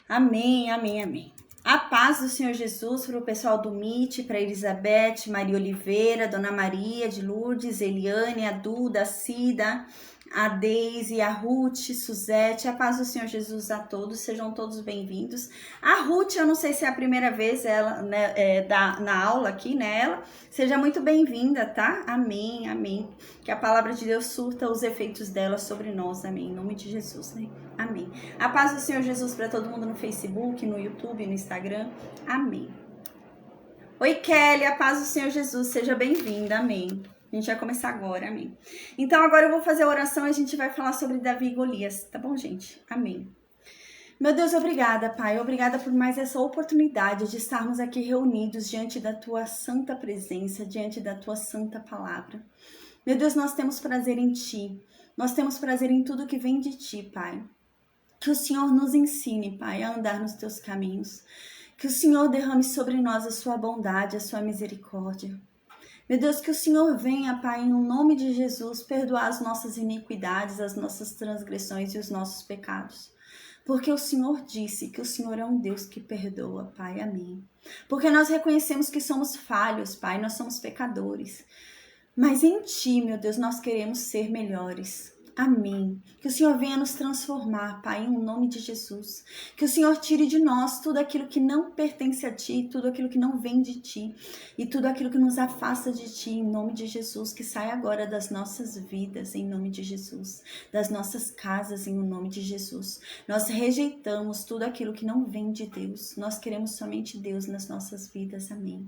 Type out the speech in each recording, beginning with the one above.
Amém, amém, amém. A paz do Senhor Jesus para o pessoal do MIT, para Elizabeth, Maria Oliveira, Dona Maria de Lourdes, Eliane, a Duda, a Cida, a Deise, a Ruth, Suzete. A paz do Senhor Jesus a todos, sejam todos bem-vindos. A Ruth, eu não sei se é a primeira vez ela, né, na aula aqui, né? Ela, seja muito bem-vinda, tá? Amém, amém. Que a palavra de Deus surta os efeitos dela sobre nós, amém. Em nome de Jesus, né? Amém. A paz do Senhor Jesus para todo mundo no Facebook, no YouTube, no Instagram. Amém. Oi, Kelly, a paz do Senhor Jesus, seja bem-vinda, amém. A gente vai começar agora, amém. Então, agora eu vou fazer a oração e a gente vai falar sobre Davi e Golias, tá bom, gente? Amém. Meu Deus, obrigada, Pai. Obrigada por mais essa oportunidade de estarmos aqui reunidos diante da Tua santa presença, diante da Tua santa palavra. Meu Deus, nós temos prazer em Ti. Nós temos prazer em tudo que vem de Ti, Pai. Que o Senhor nos ensine, Pai, a andar nos Teus caminhos. Que o Senhor derrame sobre nós a Sua bondade, a Sua misericórdia. Meu Deus, que o Senhor venha, Pai, em nome de Jesus, perdoar as nossas iniquidades, as nossas transgressões e os nossos pecados. Porque o Senhor disse que o Senhor é um Deus que perdoa, Pai, amém. Porque nós reconhecemos que somos falhos, Pai, nós somos pecadores. Mas em Ti, meu Deus, nós queremos ser melhores. Amém. Que o Senhor venha nos transformar, Pai, em nome de Jesus. Que o Senhor tire de nós tudo aquilo que não pertence a Ti, tudo aquilo que não vem de Ti e tudo aquilo que nos afasta de Ti, em nome de Jesus. Que saia agora das nossas vidas, em nome de Jesus. Das nossas casas, em nome de Jesus. Nós rejeitamos tudo aquilo que não vem de Deus. Nós queremos somente Deus nas nossas vidas. Amém.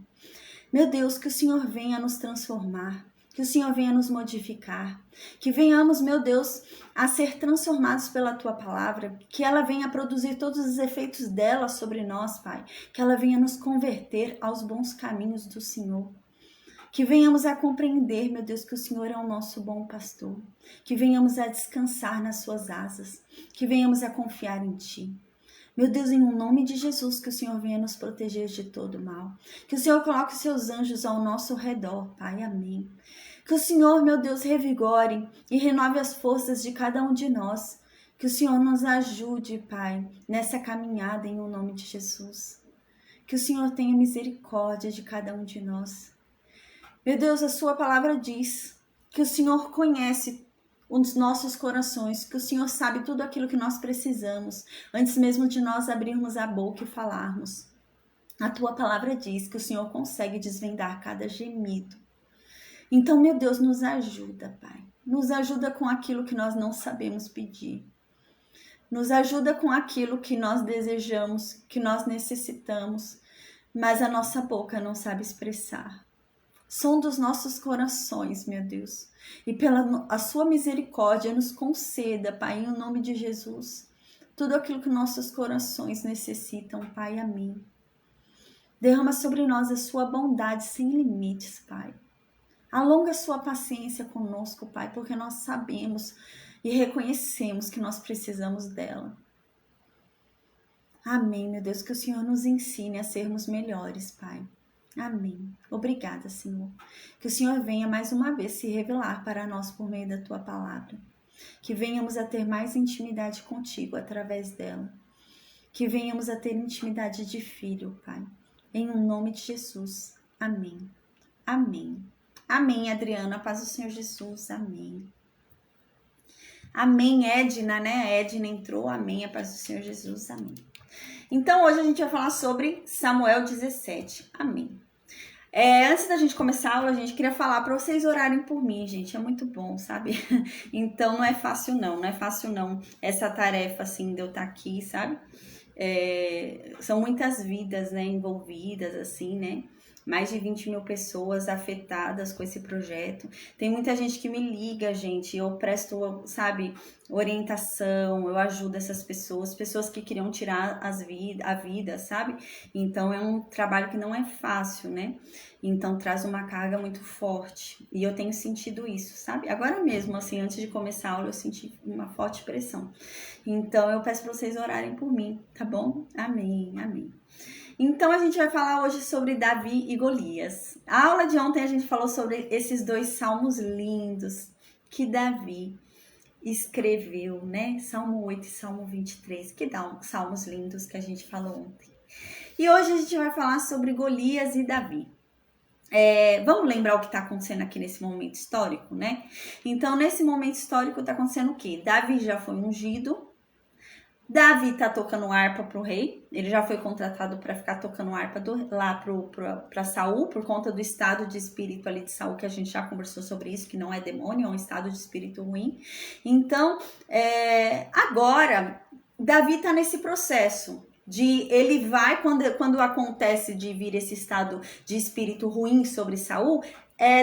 Meu Deus, que o Senhor venha nos transformar. Que o Senhor venha nos modificar, que venhamos, meu Deus, a ser transformados pela Tua palavra, que ela venha produzir todos os efeitos dela sobre nós, Pai, que ela venha nos converter aos bons caminhos do Senhor, que venhamos a compreender, meu Deus, que o Senhor é o nosso bom pastor, que venhamos a descansar nas Suas asas, que venhamos a confiar em Ti. Meu Deus, em nome de Jesus, que o Senhor venha nos proteger de todo mal. Que o Senhor coloque os Seus anjos ao nosso redor, Pai. Amém. Que o Senhor, meu Deus, revigore e renove as forças de cada um de nós. Que o Senhor nos ajude, Pai, nessa caminhada em nome de Jesus. Que o Senhor tenha misericórdia de cada um de nós. Meu Deus, a Sua palavra diz que o Senhor conhece os nossos corações, que o Senhor sabe tudo aquilo que nós precisamos, antes mesmo de nós abrirmos a boca e falarmos. A Tua palavra diz que o Senhor consegue desvendar cada gemido. Então, meu Deus, nos ajuda, Pai. Nos ajuda com aquilo que nós não sabemos pedir. Nos ajuda com aquilo que nós desejamos, que nós necessitamos, mas a nossa boca não sabe expressar. Som dos nossos corações, meu Deus. E pela a Sua misericórdia nos conceda, Pai, em nome de Jesus, tudo aquilo que nossos corações necessitam, Pai, amém. Derrama sobre nós a Sua bondade sem limites, Pai. Alonga a Sua paciência conosco, Pai, porque nós sabemos e reconhecemos que nós precisamos dela. Amém, meu Deus, que o Senhor nos ensine a sermos melhores, Pai. Amém. Obrigada, Senhor. Que o Senhor venha mais uma vez se revelar para nós por meio da Tua palavra. Que venhamos a ter mais intimidade contigo através dela. Que venhamos a ter intimidade de filho, Pai. Em nome de Jesus. Amém. Amém. Amém, Adriana. A paz do Senhor Jesus. Amém. Amém, Edna, né? A Edna entrou. Amém. A paz do Senhor Jesus. Amém. Então, hoje a gente vai falar sobre Samuel 17. Amém. Antes da gente começar a aula, a gente queria falar para vocês orarem por mim, gente. É muito bom, sabe? Então, não é fácil não essa tarefa, assim, de eu estar aqui, sabe? São muitas vidas, né, envolvidas, assim, né? Mais de 20 mil pessoas afetadas com esse projeto. Tem muita gente que me liga, gente. Eu presto, sabe, orientação, eu ajudo essas pessoas que queriam tirar a vida, sabe? Então é um trabalho que não é fácil, né? Então traz uma carga muito forte. E eu tenho sentido isso, sabe? Agora mesmo, assim, antes de começar a aula, eu senti uma forte pressão. Então eu peço para vocês orarem por mim, tá bom? Amém, amém. Então, a gente vai falar hoje sobre Davi e Golias. A aula de ontem a gente falou sobre esses dois salmos lindos que Davi escreveu, né? Salmo 8 e Salmo 23, que dá salmos lindos que a gente falou ontem. E hoje a gente vai falar sobre Golias e Davi. Vamos lembrar o que está acontecendo aqui nesse momento histórico, né? Então, nesse momento histórico está acontecendo o quê? Davi já foi ungido. Davi tá tocando harpa pro rei. Ele já foi contratado para ficar tocando harpa lá para Saul, por conta do estado de espírito ali de Saul, que a gente já conversou sobre isso, que não é demônio, é um estado de espírito ruim. Então, agora, Davi tá nesse processo ele vai, quando acontece de vir esse estado de espírito ruim sobre Saul,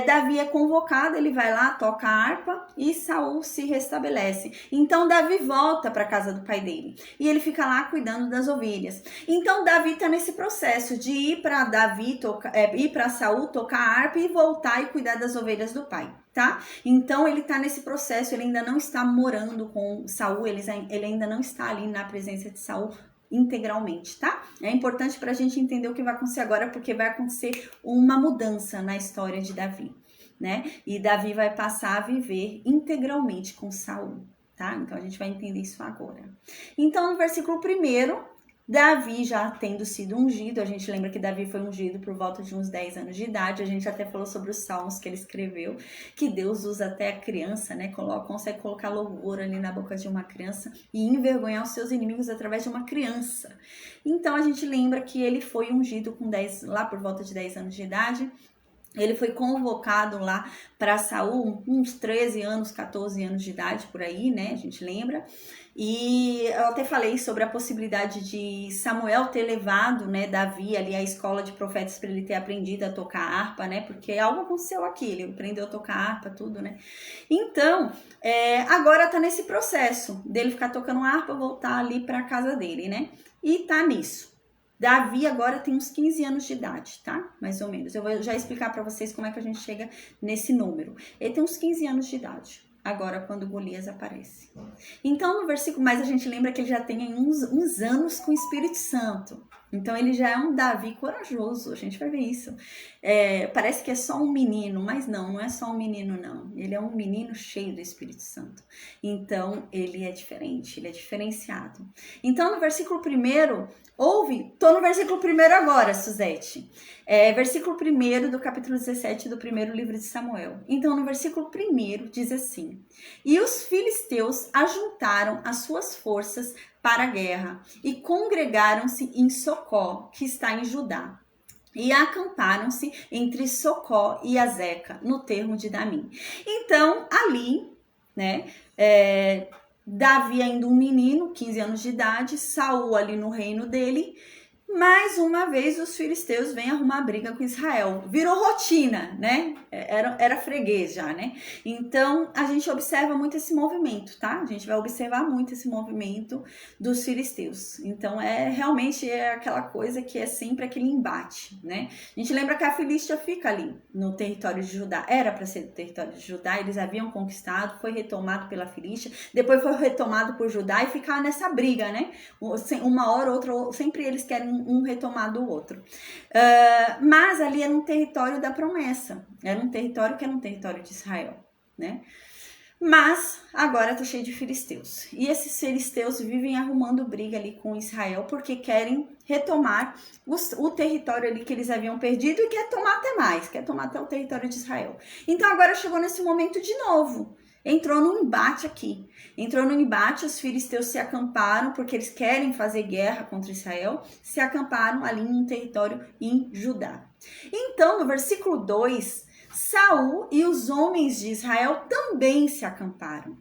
Davi é convocado, ele vai lá, toca a harpa e Saul se restabelece. Então Davi volta para a casa do pai dele e ele fica lá cuidando das ovelhas. Então Davi está nesse processo de ir para Saul tocar a harpa e voltar e cuidar das ovelhas do pai. Tá? Então ele está nesse processo, ele ainda não está morando com Saul, ele ainda não está ali na presença de Saul integralmente, tá? É importante para a gente entender o que vai acontecer agora, porque vai acontecer uma mudança na história de Davi, né? E Davi vai passar a viver integralmente com Saul, tá? Então a gente vai entender isso agora. Então no versículo 1, Davi já tendo sido ungido, a gente lembra que Davi foi ungido por volta de uns 10 anos de idade, a gente até falou sobre os salmos que ele escreveu, que Deus usa até a criança, né, consegue colocar louvor ali na boca de uma criança e envergonhar os seus inimigos através de uma criança. Então a gente lembra que ele foi ungido lá por volta de 10 anos de idade. Ele foi convocado lá para Saul, uns 13 anos, 14 anos de idade, por aí, né? A gente lembra. E eu até falei sobre a possibilidade de Samuel ter levado, né, Davi ali à escola de profetas para ele ter aprendido a tocar harpa, né? Porque algo aconteceu aqui, ele aprendeu a tocar harpa, tudo, né? Então, agora tá nesse processo dele ficar tocando harpa, voltar ali para a casa dele, né? E tá nisso. Davi agora tem uns 15 anos de idade, tá? Mais ou menos. Eu vou já explicar para vocês como é que a gente chega nesse número. Ele tem uns 15 anos de idade, agora quando Golias aparece. Então, no versículo, mas a gente lembra que ele já tem uns anos com o Espírito Santo. Então, ele já é um Davi corajoso, a gente vai ver isso. Parece que é só um menino, mas não é só um menino, não. Ele é um menino cheio do Espírito Santo. Então, ele é diferente, ele é diferenciado. Então, no versículo 1, tô no versículo 1 agora, Suzete. Versículo 1 do capítulo 17 do primeiro livro de Samuel. Então, no versículo 1 diz assim: E os filisteus ajuntaram as suas forças para a guerra e congregaram-se em Socó, que está em Judá. E acamparam-se entre Socó e Azeca, no termo de Damim. Então, ali, né, Davi ainda um menino, 15 anos de idade, Saul ali no reino dele. Mais uma vez os filisteus vêm arrumar briga com Israel. Virou rotina, né? Era freguês já, né? Então, a gente observa muito esse movimento, tá? A gente vai observar muito esse movimento dos filisteus. Então, realmente aquela coisa que é sempre aquele embate, né? A gente lembra que a Filístia fica ali no território de Judá. Era para ser do território de Judá, eles haviam conquistado, foi retomado pela Filístia, depois foi retomado por Judá e ficava nessa briga, né? Uma hora, outra, sempre eles querem um retomar do outro. Mas ali era um território da promessa. Era um território que era um território de Israel, né? Mas agora tá cheio de filisteus. E esses filisteus vivem arrumando briga ali com Israel porque querem retomar o território ali que eles haviam perdido e quer tomar até mais, quer tomar até o território de Israel. Então agora chegou nesse momento de novo. Entrou num embate aqui. Entrou num embate, os filisteus se acamparam, porque eles querem fazer guerra contra Israel, se acamparam ali em um território em Judá. Então, no versículo 2, Saul e os homens de Israel também se acamparam.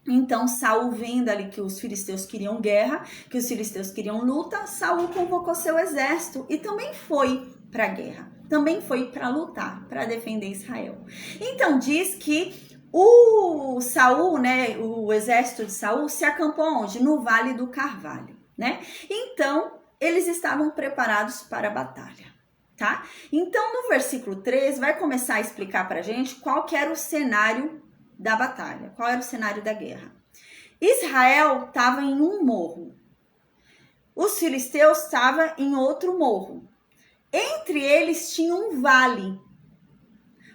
Então, Saul, vendo ali que os filisteus queriam guerra, que os filisteus queriam luta, Saul convocou seu exército e também foi para a guerra. Também foi para lutar, para defender Israel. Então, diz que o Saul, né, o exército de Saul se acampou onde? No Vale do Carvalho, né? Então, eles estavam preparados para a batalha, tá? Então, no versículo 3, vai começar a explicar pra gente qual que era o cenário da batalha, qual era o cenário da guerra. Israel estava em um morro. Os filisteus estavam em outro morro. Entre eles tinha um vale.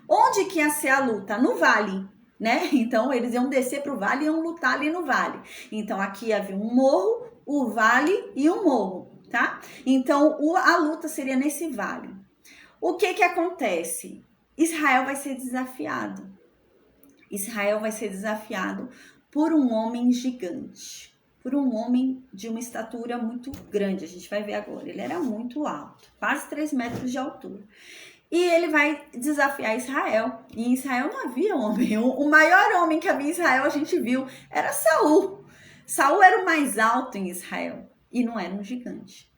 Onde que ia ser a luta? No vale. né? Então eles iam descer para o vale e iam lutar ali no vale. Então aqui havia um morro, o vale e um morro, tá? Então a luta seria nesse vale. O que acontece? Israel vai ser desafiado. Israel vai ser desafiado por um homem gigante, por um homem de uma estatura muito grande. A gente vai ver agora. Ele era muito alto, quase 3 metros de altura. E ele vai desafiar Israel. E em Israel não havia homem. O maior homem que havia em Israel, a gente viu, era Saul. Saul era o mais alto em Israel e não era um gigante.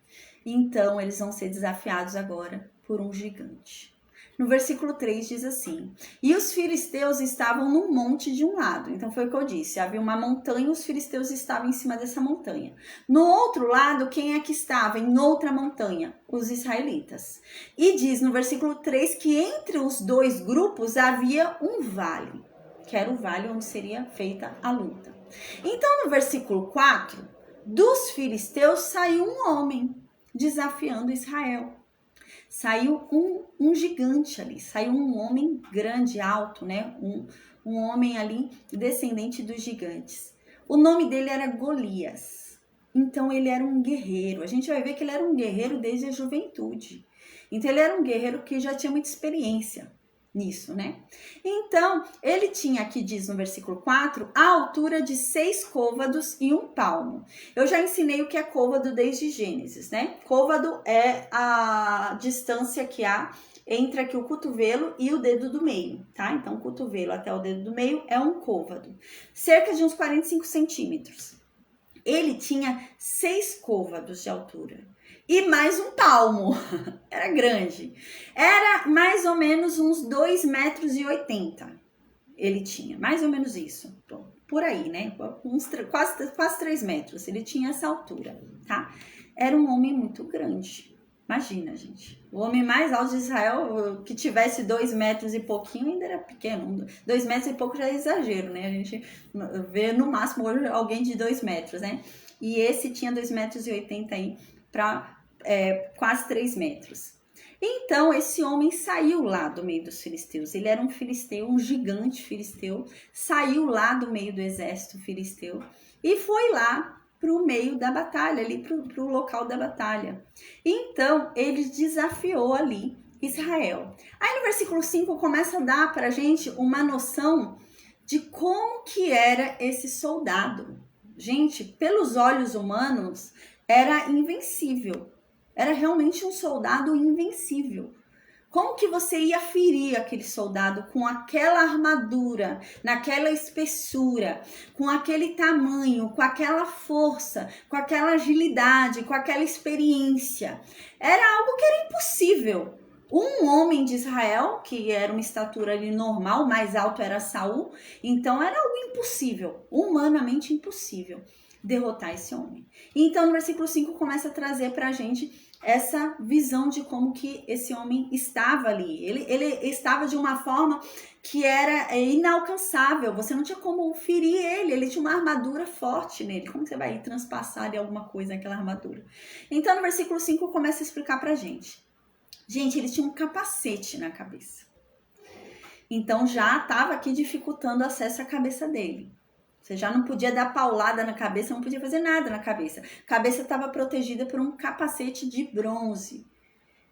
Então, eles vão ser desafiados agora por um gigante. No versículo 3 diz assim: e os filisteus estavam num monte de um lado. Então foi o que eu disse, havia uma montanha, os filisteus estavam em cima dessa montanha. No outro lado, quem é que estava em outra montanha? Os israelitas. E diz no versículo 3 que entre os dois grupos havia um vale, que era o vale onde seria feita a luta. Então no versículo 4, dos filisteus saiu um homem desafiando Israel. Saiu um gigante ali, saiu um homem grande, alto, né? Um homem ali, descendente dos gigantes. O nome dele era Golias. Então ele era um guerreiro. A gente vai ver que ele era um guerreiro desde a juventude. Então ele era um guerreiro que já tinha muita experiência nisso, né? Então, ele tinha, aqui diz no versículo 4, a altura de 6 côvados e 1 palmo. Eu já ensinei o que é côvado desde Gênesis, né? Côvado é a distância que há entre aqui o cotovelo e o dedo do meio, tá? Então, o cotovelo até o dedo do meio é um côvado. Cerca de uns 45 centímetros. Ele tinha 6 côvados de altura. E mais 1 palmo, era grande, era mais ou menos uns 2,80 metros, ele tinha, mais ou menos isso, por aí, né, quase 3 metros, ele tinha essa altura, tá, era um homem muito grande, imagina, gente, o homem mais alto de Israel, que tivesse 2 metros e pouquinho, ainda era pequeno, 2 metros e pouco já é exagero, né, a gente vê no máximo hoje alguém de 2 metros, né, e esse tinha 2,80 metros aí, para quase 3 metros. Então, esse homem saiu lá do meio dos filisteus. Ele era um filisteu, um gigante filisteu. Saiu lá do meio do exército filisteu e foi lá para o meio da batalha, ali para o local da batalha. Então, ele desafiou ali Israel. Aí no versículo 5 começa a dar para a gente uma noção de como que era esse soldado. Gente, pelos olhos humanos, era invencível. Era realmente um soldado invencível. Como que você ia ferir aquele soldado com aquela armadura, naquela espessura, com aquele tamanho, com aquela força, com aquela agilidade, com aquela experiência? Era algo que era impossível. Um homem de Israel, que era uma estatura ali normal, mais alto era Saul, então era algo impossível, humanamente impossível derrotar esse homem. Então no versículo 5 começa a trazer pra gente essa visão de como que esse homem estava ali. Ele estava de uma forma que era inalcançável, você não tinha como ferir ele tinha uma armadura forte nele. Como você vai transpassar ali alguma coisa naquela armadura? Então no versículo 5 começa a explicar pra gente. Gente, ele tinha um capacete na cabeça. Então já estava aqui dificultando o acesso à cabeça dele. Você já não podia dar paulada na cabeça, não podia fazer nada na cabeça. A cabeça estava protegida por um capacete de bronze.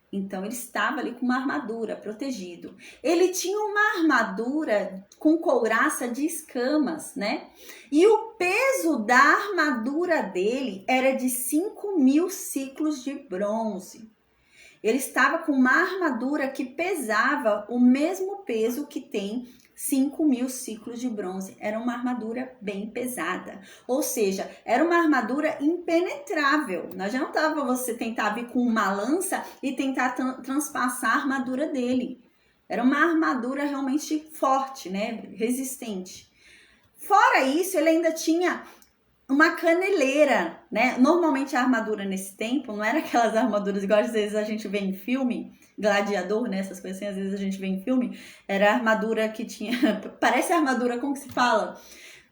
Então ele estava ali com uma armadura, protegido. Ele tinha uma armadura com couraça de escamas, né? E o peso da armadura dele era de 5.000 ciclos de bronze. Ele estava com uma armadura que pesava o mesmo peso que tem 5.000 ciclos de bronze. Era uma armadura bem pesada. Ou seja, era uma armadura impenetrável. Não adiantava você tentar vir com uma lança e tentar transpassar a armadura dele. Era uma armadura realmente forte, né? Resistente. Fora isso, ele ainda tinha uma caneleira, né? Normalmente a armadura nesse tempo não era aquelas armaduras igual às vezes a gente vê em filme, gladiador, né? Essas coisas assim, às vezes a gente vê em filme. Era a armadura que tinha... Parece a armadura, como que se fala?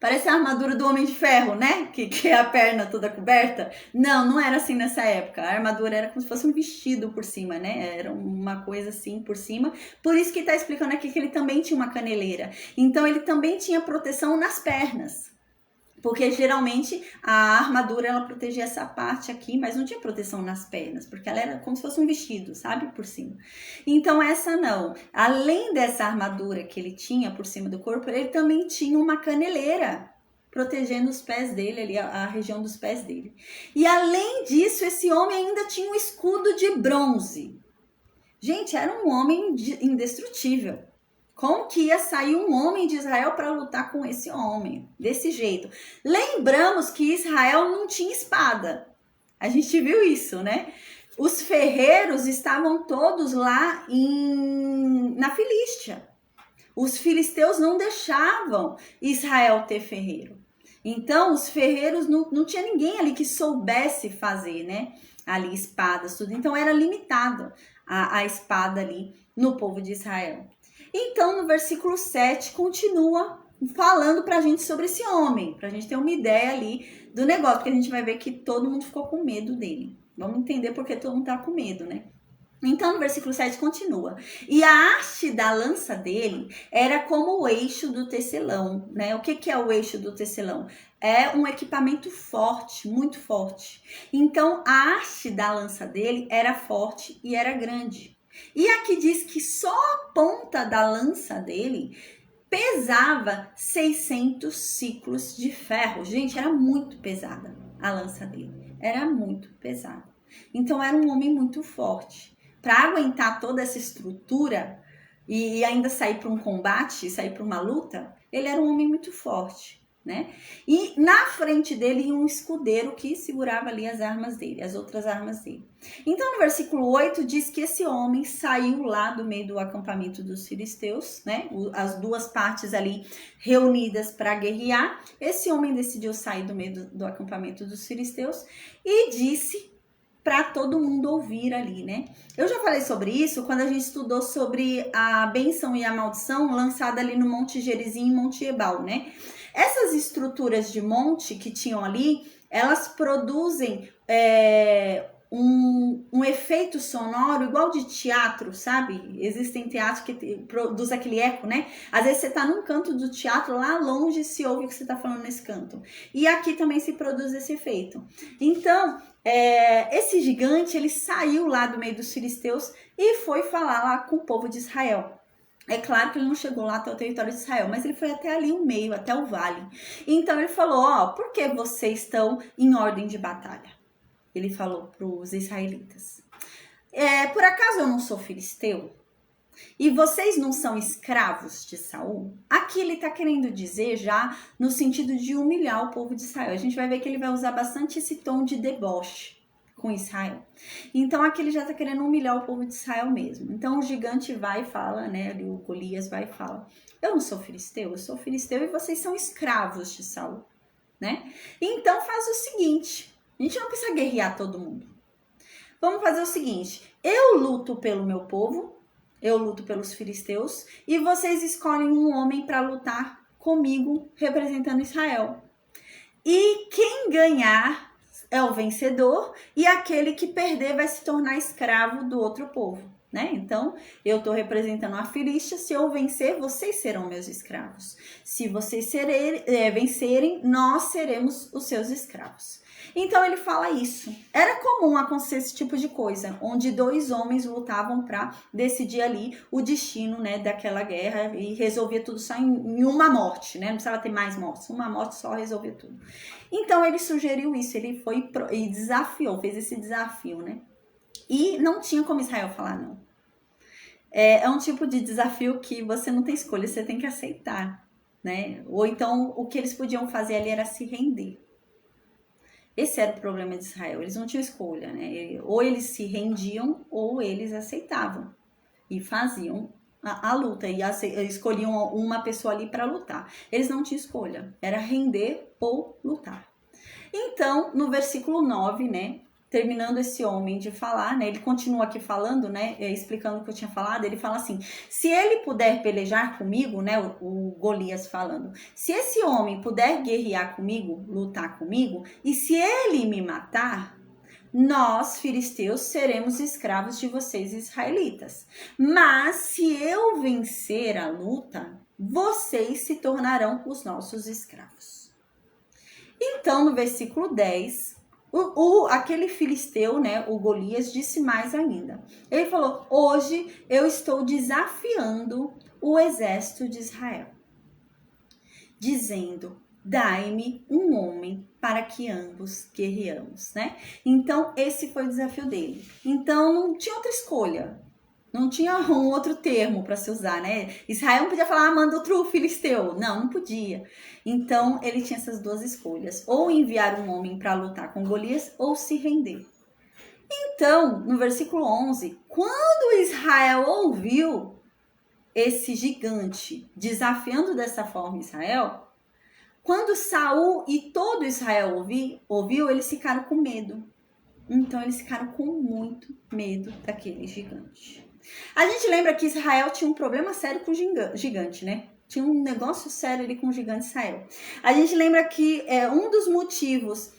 Parece a armadura do Homem de Ferro, né? Que é a perna toda coberta. Não, não era assim nessa época. A armadura era como se fosse um vestido por cima, né? Era uma coisa assim por cima. Por isso que tá explicando aqui que ele também tinha uma caneleira. Então ele também tinha proteção nas pernas. Porque geralmente a armadura ela protegia essa parte aqui, mas não tinha proteção nas pernas, porque ela era como se fosse um vestido, sabe? Por cima. Então essa não. Além dessa armadura que ele tinha por cima do corpo, ele também tinha uma caneleira protegendo os pés dele, ali a região dos pés dele. E além disso, esse homem ainda tinha um escudo de bronze. Gente, era um homem indestrutível. Como que ia sair um homem de Israel para lutar com esse homem? Desse jeito. Lembramos que Israel não tinha espada. A gente viu isso, né? Os ferreiros estavam todos lá na Filístia. Os filisteus não deixavam Israel ter ferreiro. Então, os ferreiros não tinha ninguém ali que soubesse fazer, né? Ali espadas, tudo. Então, era limitado a espada ali no povo de Israel. Então, no versículo 7, continua falando pra gente sobre esse homem, pra gente ter uma ideia ali do negócio, porque a gente vai ver que todo mundo ficou com medo dele. Vamos entender porque todo mundo tá com medo, né? Então, no versículo 7 continua. E a haste da lança dele era como o eixo do tecelão, né? O que é o eixo do tecelão? É um equipamento forte, muito forte. Então, a haste da lança dele era forte e era grande. E aqui diz que só a ponta da lança dele pesava 600 ciclos de ferro. Gente, era muito pesada a lança dele. Era muito pesada. Então, era um homem muito forte. Para aguentar toda essa estrutura e ainda sair para um combate, sair para uma luta, ele era um homem muito forte, né? E na frente dele ia um escudeiro que segurava ali as armas dele, as outras armas dele. Então, no versículo 8 diz que esse homem saiu lá do meio do acampamento dos filisteus, né? As duas partes ali reunidas para guerrear. Esse homem decidiu sair do meio do acampamento dos filisteus e disse para todo mundo ouvir ali, né? Eu já falei sobre isso quando a gente estudou sobre a bênção e a maldição lançada ali no Monte Gerizim e Monte Ebal, né? Essas estruturas de monte que tinham ali, elas produzem um efeito sonoro igual de teatro, sabe? Existem teatros que produzem aquele eco, né? Às vezes você tá num canto do teatro, lá longe se ouve o que você tá falando nesse canto. E aqui também se produz esse efeito. Então, esse gigante, ele saiu lá do meio dos filisteus e foi falar lá com o povo de Israel. É claro que ele não chegou lá até o território de Israel, mas ele foi até ali o meio, até o vale. Então ele falou, por que vocês estão em ordem de batalha? Ele falou para os israelitas. Por acaso eu não sou filisteu? E vocês não são escravos de Saul? Aqui ele está querendo dizer já no sentido de humilhar o povo de Israel. A gente vai ver que ele vai usar bastante esse tom de deboche com Israel. Então aqui ele já está querendo humilhar o povo de Israel mesmo. Então o gigante vai e fala, né? O Golias vai e fala, eu não sou filisteu, eu sou filisteu e vocês são escravos de Saul, né? Então faz o seguinte, a gente não precisa guerrear todo mundo. Vamos fazer o seguinte, eu luto pelo meu povo, eu luto pelos filisteus e vocês escolhem um homem para lutar comigo representando Israel. E quem ganhar é o vencedor e aquele que perder vai se tornar escravo do outro povo, né? Então, eu estou representando a Filístia, se eu vencer, vocês serão meus escravos. Se vocês vencerem, nós seremos os seus escravos. Então, ele fala isso. Era comum acontecer esse tipo de coisa, onde dois homens lutavam para decidir ali o destino, né, daquela guerra e resolvia tudo só em uma morte, né? Não precisava ter mais mortes, uma morte só resolvia tudo. Então, ele sugeriu isso, ele foi e desafiou, fez esse desafio, né? E não tinha como Israel falar não. É um tipo de desafio que você não tem escolha, você tem que aceitar, né? Ou então, o que eles podiam fazer ali era se render. Esse era o problema de Israel, eles não tinham escolha, né? Ou eles se rendiam ou eles aceitavam e faziam a luta e escolhiam uma pessoa ali para lutar. Eles não tinham escolha, era render ou lutar. Então, no versículo 9, né? terminando esse homem de falar, né? Ele continua aqui falando, né? Explicando o que eu tinha falado. Ele fala assim: se ele puder pelejar comigo, né? O Golias falando. Se esse homem puder guerrear comigo, lutar comigo, e se ele me matar, nós, filisteus, seremos escravos de vocês, israelitas. Mas se eu vencer a luta, vocês se tornarão os nossos escravos. Então, no versículo 10, aquele filisteu, né, o Golias, disse mais ainda. Ele falou: hoje eu estou desafiando o exército de Israel, dizendo: dai-me um homem para que ambos guerreamos, né? Então, esse foi o desafio dele. Então, não tinha outra escolha. Não tinha um outro termo para se usar, né? Israel não podia falar, manda outro filisteu. Não podia. Então, ele tinha essas duas escolhas. Ou enviar um homem para lutar com Golias, ou se render. Então, no versículo 11, quando Israel ouviu esse gigante desafiando dessa forma Israel, quando Saul e todo Israel ouviu, eles ficaram com medo. Então, eles ficaram com muito medo daquele gigante. A gente lembra que Israel tinha um problema sério com o gigante, né? Tinha um negócio sério ali com o gigante Israel. A gente lembra que um dos motivos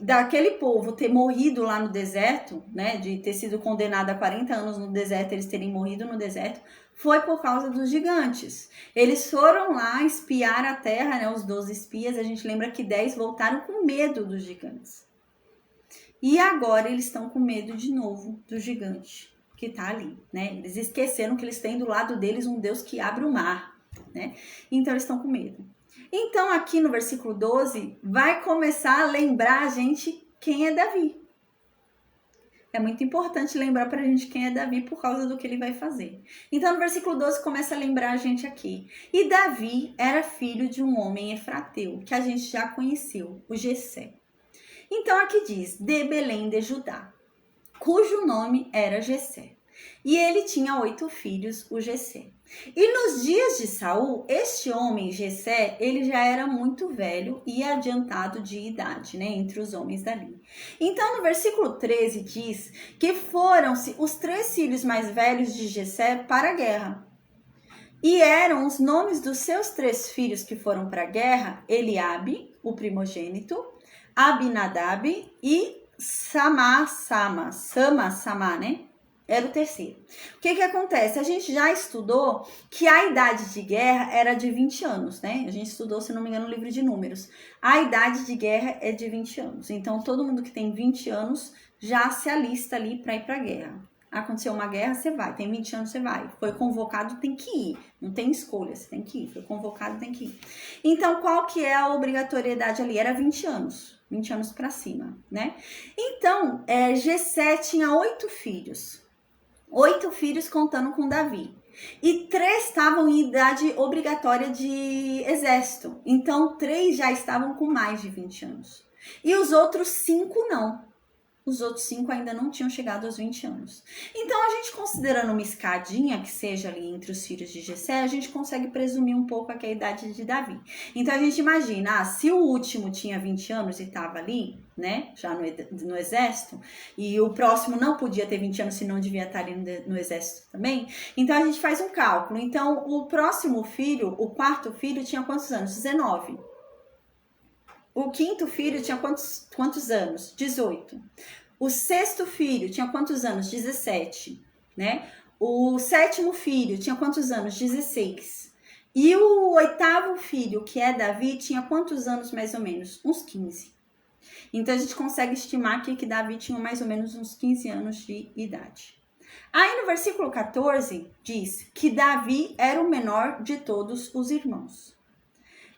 daquele povo ter morrido lá no deserto, né? De ter sido condenado a 40 anos no deserto, eles terem morrido no deserto, foi por causa dos gigantes. Eles foram lá espiar a terra, né? Os 12 espias, a gente lembra que 10 voltaram com medo dos gigantes. E agora eles estão com medo de novo do gigante que está ali, né? Eles esqueceram que eles têm do lado deles um Deus que abre o mar, né? Então eles estão com medo. Então aqui no versículo 12 vai começar a lembrar a gente quem é Davi. É muito importante lembrar pra gente quem é Davi por causa do que ele vai fazer. Então no versículo 12 começa a lembrar a gente aqui. E Davi era filho de um homem efrateu, que a gente já conheceu, o Jessé. Então aqui diz, de Belém de Judá, cujo nome era Jessé. E ele tinha 8 filhos, o Jessé. E nos dias de Saul, este homem, Jessé, ele já era muito velho e adiantado de idade, né, entre os homens dali. Então no versículo 13 diz que foram-se os 3 filhos mais velhos de Jessé para a guerra. E eram os nomes dos seus 3 filhos que foram para a guerra, Eliabe, o primogênito, Abinadab e Samá, né? Era o terceiro. O que acontece? A gente já estudou que a idade de guerra era de 20 anos, né? A gente estudou, se não me engano, no livro de Números. A idade de guerra é de 20 anos. Então, todo mundo que tem 20 anos já se alista ali para ir para a guerra. Aconteceu uma guerra, você vai. Tem 20 anos, você vai. Foi convocado, tem que ir. Não tem escolha, você tem que ir. Foi convocado, tem que ir. Então, qual que é a obrigatoriedade ali? Era 20 anos. 20 anos para cima, né? Então, Jessé tinha 8 filhos. 8 filhos contando com Davi. E 3 estavam em idade obrigatória de exército. Então, 3 já estavam com mais de 20 anos. E os outros 5 não. Os outros 5 ainda não tinham chegado aos 20 anos. Então, a gente considerando uma escadinha que seja ali entre os filhos de Jessé, a gente consegue presumir um pouco aqui a idade de Davi. Então, a gente imagina, se o último tinha 20 anos e estava ali, né, já no exército, e o próximo não podia ter 20 anos, senão devia estar ali no exército também, então a gente faz um cálculo. Então, o próximo filho, o 4º filho, tinha quantos anos? 19. O 5º filho tinha quantos anos? 18. O 6º filho tinha quantos anos? 17, né? O 7º filho tinha quantos anos? 16. E o 8º filho, que é Davi, tinha quantos anos mais ou menos? Uns 15. Então, a gente consegue estimar aqui que Davi tinha mais ou menos uns 15 anos de idade. Aí, no versículo 14, diz que Davi era o menor de todos os irmãos.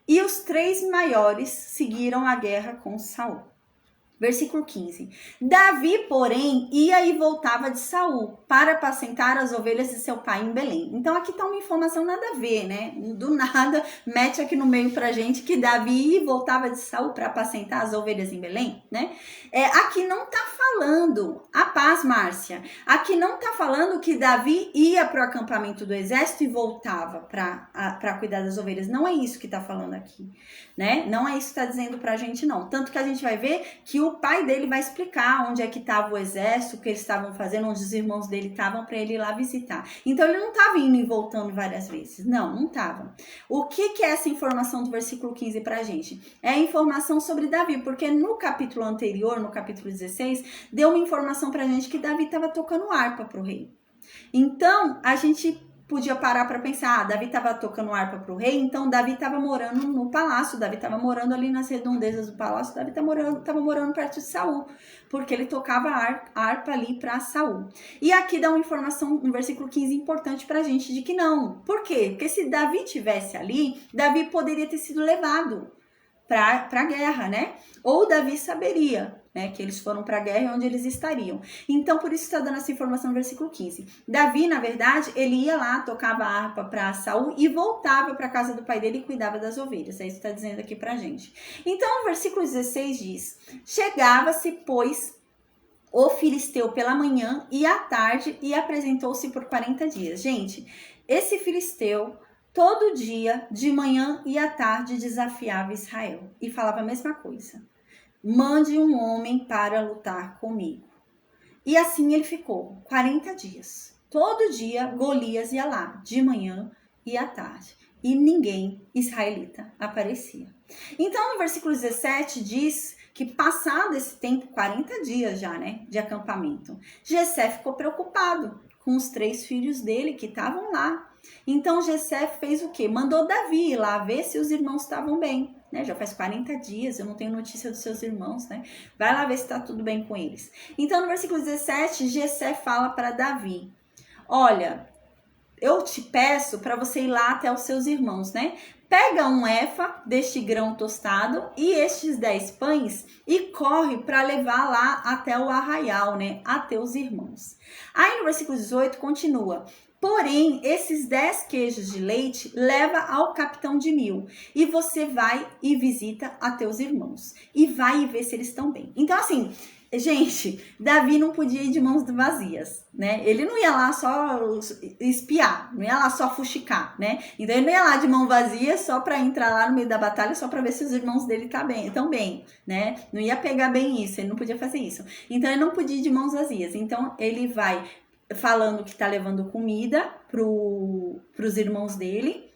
E os 3 maiores seguiram a guerra com Saul. Versículo 15. Davi, porém, ia e voltava de Saul para apacentar as ovelhas de seu pai em Belém. Então, aqui está uma informação nada a ver, né? Do nada, mete aqui no meio pra gente que Davi ia e voltava de Saul para apacentar as ovelhas em Belém, né? Aqui não está falando, a paz, Márcia, aqui não está falando que Davi ia para o acampamento do exército e voltava para cuidar das ovelhas. Não é isso que está falando aqui, né? Não é isso que está dizendo pra gente, não. Tanto que a gente vai ver que o o pai dele vai explicar onde é que estava o exército, o que eles estavam fazendo, onde os irmãos dele estavam, para ele ir lá visitar. Então ele não estava indo e voltando várias vezes. Não estava. O que é essa informação do versículo 15 para a gente? É a informação sobre Davi, porque no capítulo anterior, no capítulo 16, deu uma informação para a gente que Davi estava tocando harpa para o rei. Então a gente podia parar para pensar, Davi estava tocando harpa para o rei, então Davi estava morando no palácio, Davi estava morando ali nas redondezas do palácio, Davi estava morando perto de Saul, porque ele tocava harpa ali para Saul. E aqui dá uma informação, no versículo 15, importante para a gente, de que não. Por quê? Porque se Davi tivesse ali, Davi poderia ter sido levado para a guerra, né? Ou Davi saberia, né, que eles foram para a guerra e onde eles estariam. Então, por isso está dando essa informação no versículo 15. Davi, na verdade, ele ia lá, tocava a harpa para Saul e voltava para a casa do pai dele e cuidava das ovelhas. É isso que está dizendo aqui para a gente. Então, no versículo 16 diz: chegava-se, pois, o filisteu pela manhã e à tarde e apresentou-se por 40 dias. Gente, esse filisteu todo dia, de manhã e à tarde, desafiava Israel e falava a mesma coisa: mande um homem para lutar comigo. E assim ele ficou 40 dias. Todo dia Golias ia lá, de manhã e à tarde. E ninguém israelita aparecia. Então no versículo 17 diz que passado esse tempo, 40 dias já, né, de acampamento, Jessé ficou preocupado com os 3 filhos dele que estavam lá. Então Jessé fez o quê? Mandou Davi ir lá ver se os irmãos estavam bem, né? Já faz 40 dias, eu não tenho notícia dos seus irmãos, né? Vai lá ver se está tudo bem com eles. Então no versículo 17, Jessé fala para Davi: olha, eu te peço para você ir lá até os seus irmãos, né? Pega um efa deste grão tostado e estes 10 pães e corre para levar lá até o arraial, né? Até os irmãos. Aí no versículo 18 continua: porém, esses 10 queijos de leite leva ao capitão de 1000 e você vai e visita a teus irmãos e vai ver se eles estão bem. Então assim, gente, Davi não podia ir de mãos vazias, né? Ele não ia lá só espiar, não ia lá só fuxicar, né? Então ele não ia lá de mão vazia só para entrar lá no meio da batalha só para ver se os irmãos dele estão bem, né? Não ia pegar bem isso, ele não podia fazer isso. Então ele não podia ir de mãos vazias. Então ele vai falando que tá levando comida pros irmãos dele.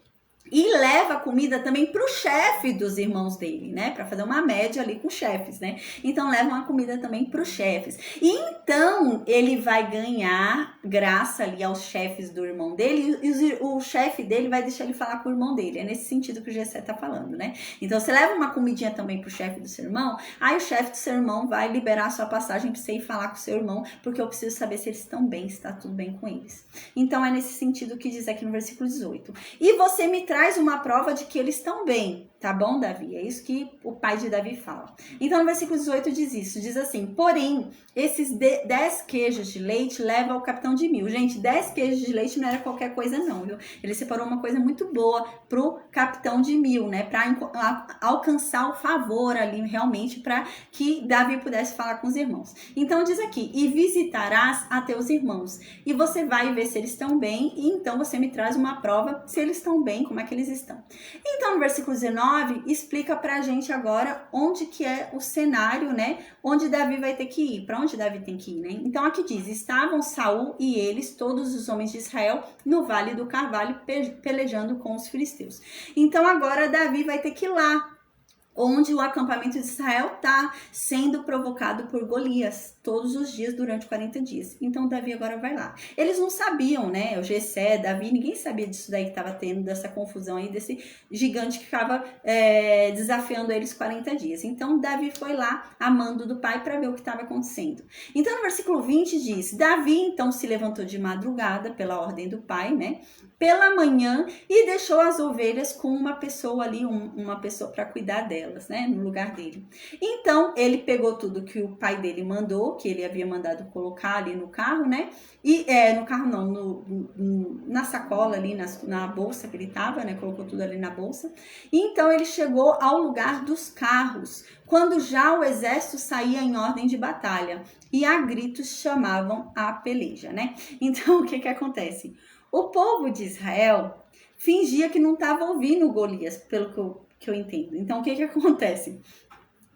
E leva comida também para o chefe dos irmãos dele, né? Para fazer uma média ali com os chefes, né? Então leva uma comida também para os chefes. E então ele vai ganhar graça ali aos chefes do irmão dele. E o chefe dele vai deixar ele falar com o irmão dele. É nesse sentido que o Jessé tá falando, né? Então você leva uma comidinha também pro chefe do seu irmão. Aí o chefe do seu irmão vai liberar a sua passagem para você ir falar com o seu irmão, porque eu preciso saber se eles estão bem, se tá tudo bem com eles. Então é nesse sentido que diz aqui no versículo 18. E você me traz uma prova de que eles estão bem, tá bom, Davi? É isso que o pai de Davi fala. Então, no versículo 18 diz isso, diz assim: porém, esses 10 queijos de leite levam ao capitão de 1000. Gente, 10 queijos de leite não era qualquer coisa não, viu? Ele separou uma coisa muito boa pro capitão de 1000, né? Para alcançar o favor ali, realmente, para que Davi pudesse falar com os irmãos. Então, diz aqui: e visitarás a teus irmãos, e você vai ver se eles estão bem, e então você me traz uma prova se eles estão bem, como é que eles estão. Então, no versículo 19, explica pra gente agora onde que é o cenário, né? Onde Davi vai ter que ir, para onde Davi tem que ir, né? Então, aqui diz: estavam Saul e eles, todos os homens de Israel, no Vale do Carvalho, pelejando com os filisteus. Então, agora Davi vai ter que ir lá, onde o acampamento de Israel está sendo provocado por Golias todos os dias durante 40 dias. Então Davi agora vai lá. Eles não sabiam, né? O Jessé, Davi, ninguém sabia disso daí que estava tendo, dessa confusão aí, desse gigante que ficava desafiando eles 40 dias. Então Davi foi lá a mando do pai para ver o que estava acontecendo. Então no versículo 20 diz: Davi então se levantou de madrugada pela ordem do pai, né? Pela manhã, e deixou as ovelhas com uma pessoa ali, uma pessoa para cuidar delas, né, no lugar dele. Então, ele pegou tudo que o pai dele mandou, que ele havia mandado colocar ali no carro, né, e no carro não, na sacola ali, na bolsa que ele tava, né, colocou tudo ali na bolsa. E então, ele chegou ao lugar dos carros, quando já o exército saía em ordem de batalha, e a gritos chamavam a peleja, né. Então, o que que acontece? O povo de Israel fingia que não estava ouvindo Golias, pelo que eu entendo. Então, o que que acontece?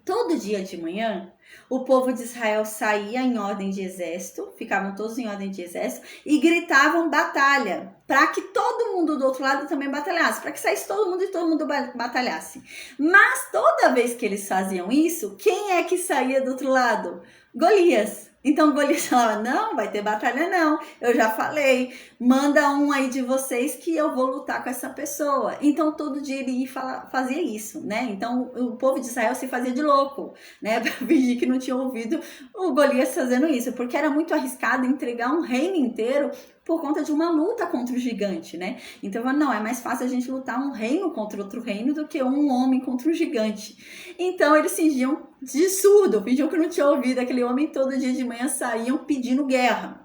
Todo dia de manhã, o povo de Israel saía em ordem de exército, ficavam todos em ordem de exército e gritavam batalha, para que todo mundo do outro lado também batalhasse, para que saísse todo mundo e todo mundo batalhasse. Mas toda vez que eles faziam isso, quem é que saía do outro lado? Golias. Então Golias falava, não, vai ter batalha não, eu já falei, manda um aí de vocês que eu vou lutar com essa pessoa. Então todo dia ele fazia isso, né? Então o povo de Israel se fazia de louco, né? Para fingir que não tinha ouvido o Golias fazendo isso, porque era muito arriscado entregar um reino inteiro por conta de uma luta contra o gigante, né? Então, não, é mais fácil a gente lutar um reino contra outro reino do que um homem contra um gigante. Então, eles fingiam de surdo, fingiam que não tinham ouvido. Aquele homem todo dia de manhã saíam pedindo guerra,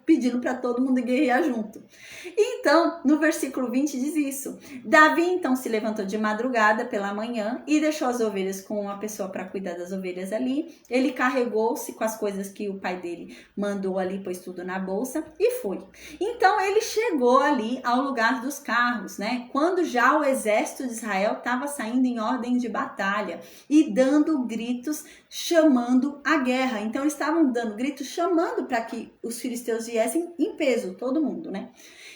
pedindo para todo mundo guerrear junto. Então, no versículo 20 diz isso. Davi, então, se levantou de madrugada pela manhã e deixou as ovelhas com uma pessoa para cuidar das ovelhas ali. Ele carregou-se com as coisas que o pai dele mandou ali, pôs tudo na bolsa e foi. Então, ele chegou ali ao lugar dos carros, né? Quando já o exército de Israel estava saindo em ordem de batalha e dando gritos, chamando a guerra. Então, eles estavam dando gritos, chamando para que os filisteus viessem em peso, todo mundo, né?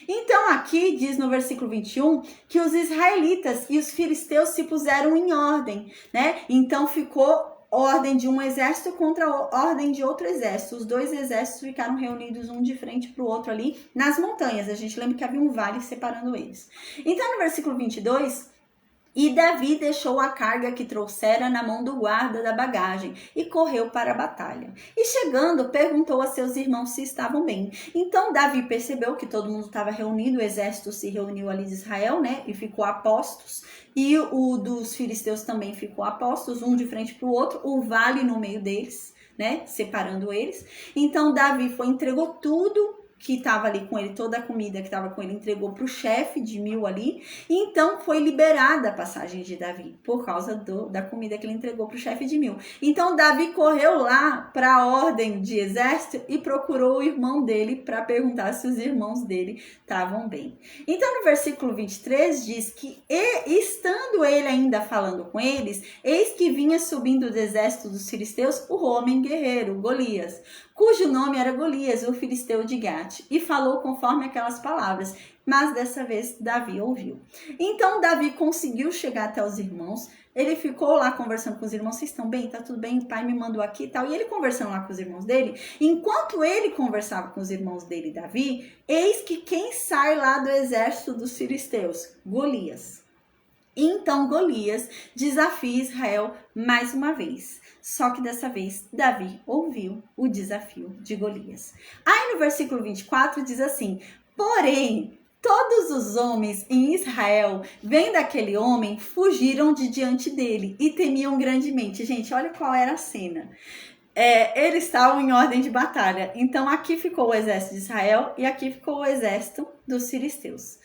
Então, aqui diz no versículo 21 que os israelitas e os filisteus se puseram em ordem, né? Então, ficou ordem de um exército contra a ordem de outro exército. Os dois exércitos ficaram reunidos um de frente para o outro ali nas montanhas. A gente lembra que havia um vale separando eles. Então, no versículo 22... E Davi deixou a carga que trouxera na mão do guarda da bagagem e correu para a batalha. E chegando, perguntou a seus irmãos se estavam bem. Então Davi percebeu que todo mundo estava reunido, o exército se reuniu ali de Israel, né? E ficou a postos. E o dos filisteus também ficou a postos, um de frente para o outro, o vale no meio deles, né? Separando eles. Então Davi entregou tudo que estava ali com ele, toda a comida que estava com ele, entregou para o chefe de 1000 ali, e então foi liberada a passagem de Davi, por causa da comida que ele entregou para o chefe de 1000. Então Davi correu lá para a ordem de exército e procurou o irmão dele para perguntar se os irmãos dele estavam bem. Então no versículo 23 diz que, estando ele ainda falando com eles, eis que vinha subindo do exército dos filisteus o homem guerreiro, Golias, cujo nome era Golias, o filisteu de Gate, e falou conforme aquelas palavras, mas dessa vez Davi ouviu. Então Davi conseguiu chegar até os irmãos, ele ficou lá conversando com os irmãos, vocês estão bem? Tá tudo bem? O pai me mandou aqui e tal. E ele conversando lá com os irmãos dele, enquanto ele conversava com os irmãos dele, Davi, eis que quem sai lá do exército dos filisteus? Golias. Então Golias desafia Israel mais uma vez. Só que dessa vez Davi ouviu o desafio de Golias. Aí no versículo 24 diz assim: porém, todos os homens em Israel, vendo aquele homem, fugiram de diante dele e temiam grandemente. Gente, olha qual era a cena. Eles estavam em ordem de batalha. Então aqui ficou o exército de Israel e aqui ficou o exército dos filisteus.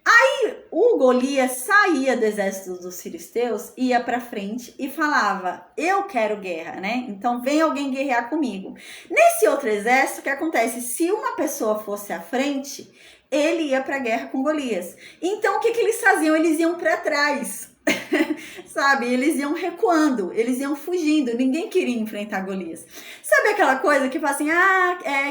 Aí o Golias saía do exército dos filisteus, ia para frente e falava: eu quero guerra, né? Então vem alguém guerrear comigo. Nesse outro exército, o que acontece? Se uma pessoa fosse à frente, ele ia para a guerra com Golias. Então o que eles faziam? Eles iam para trás. Sabe, eles iam recuando, eles iam fugindo, ninguém queria enfrentar Golias. Sabe aquela coisa que fala assim,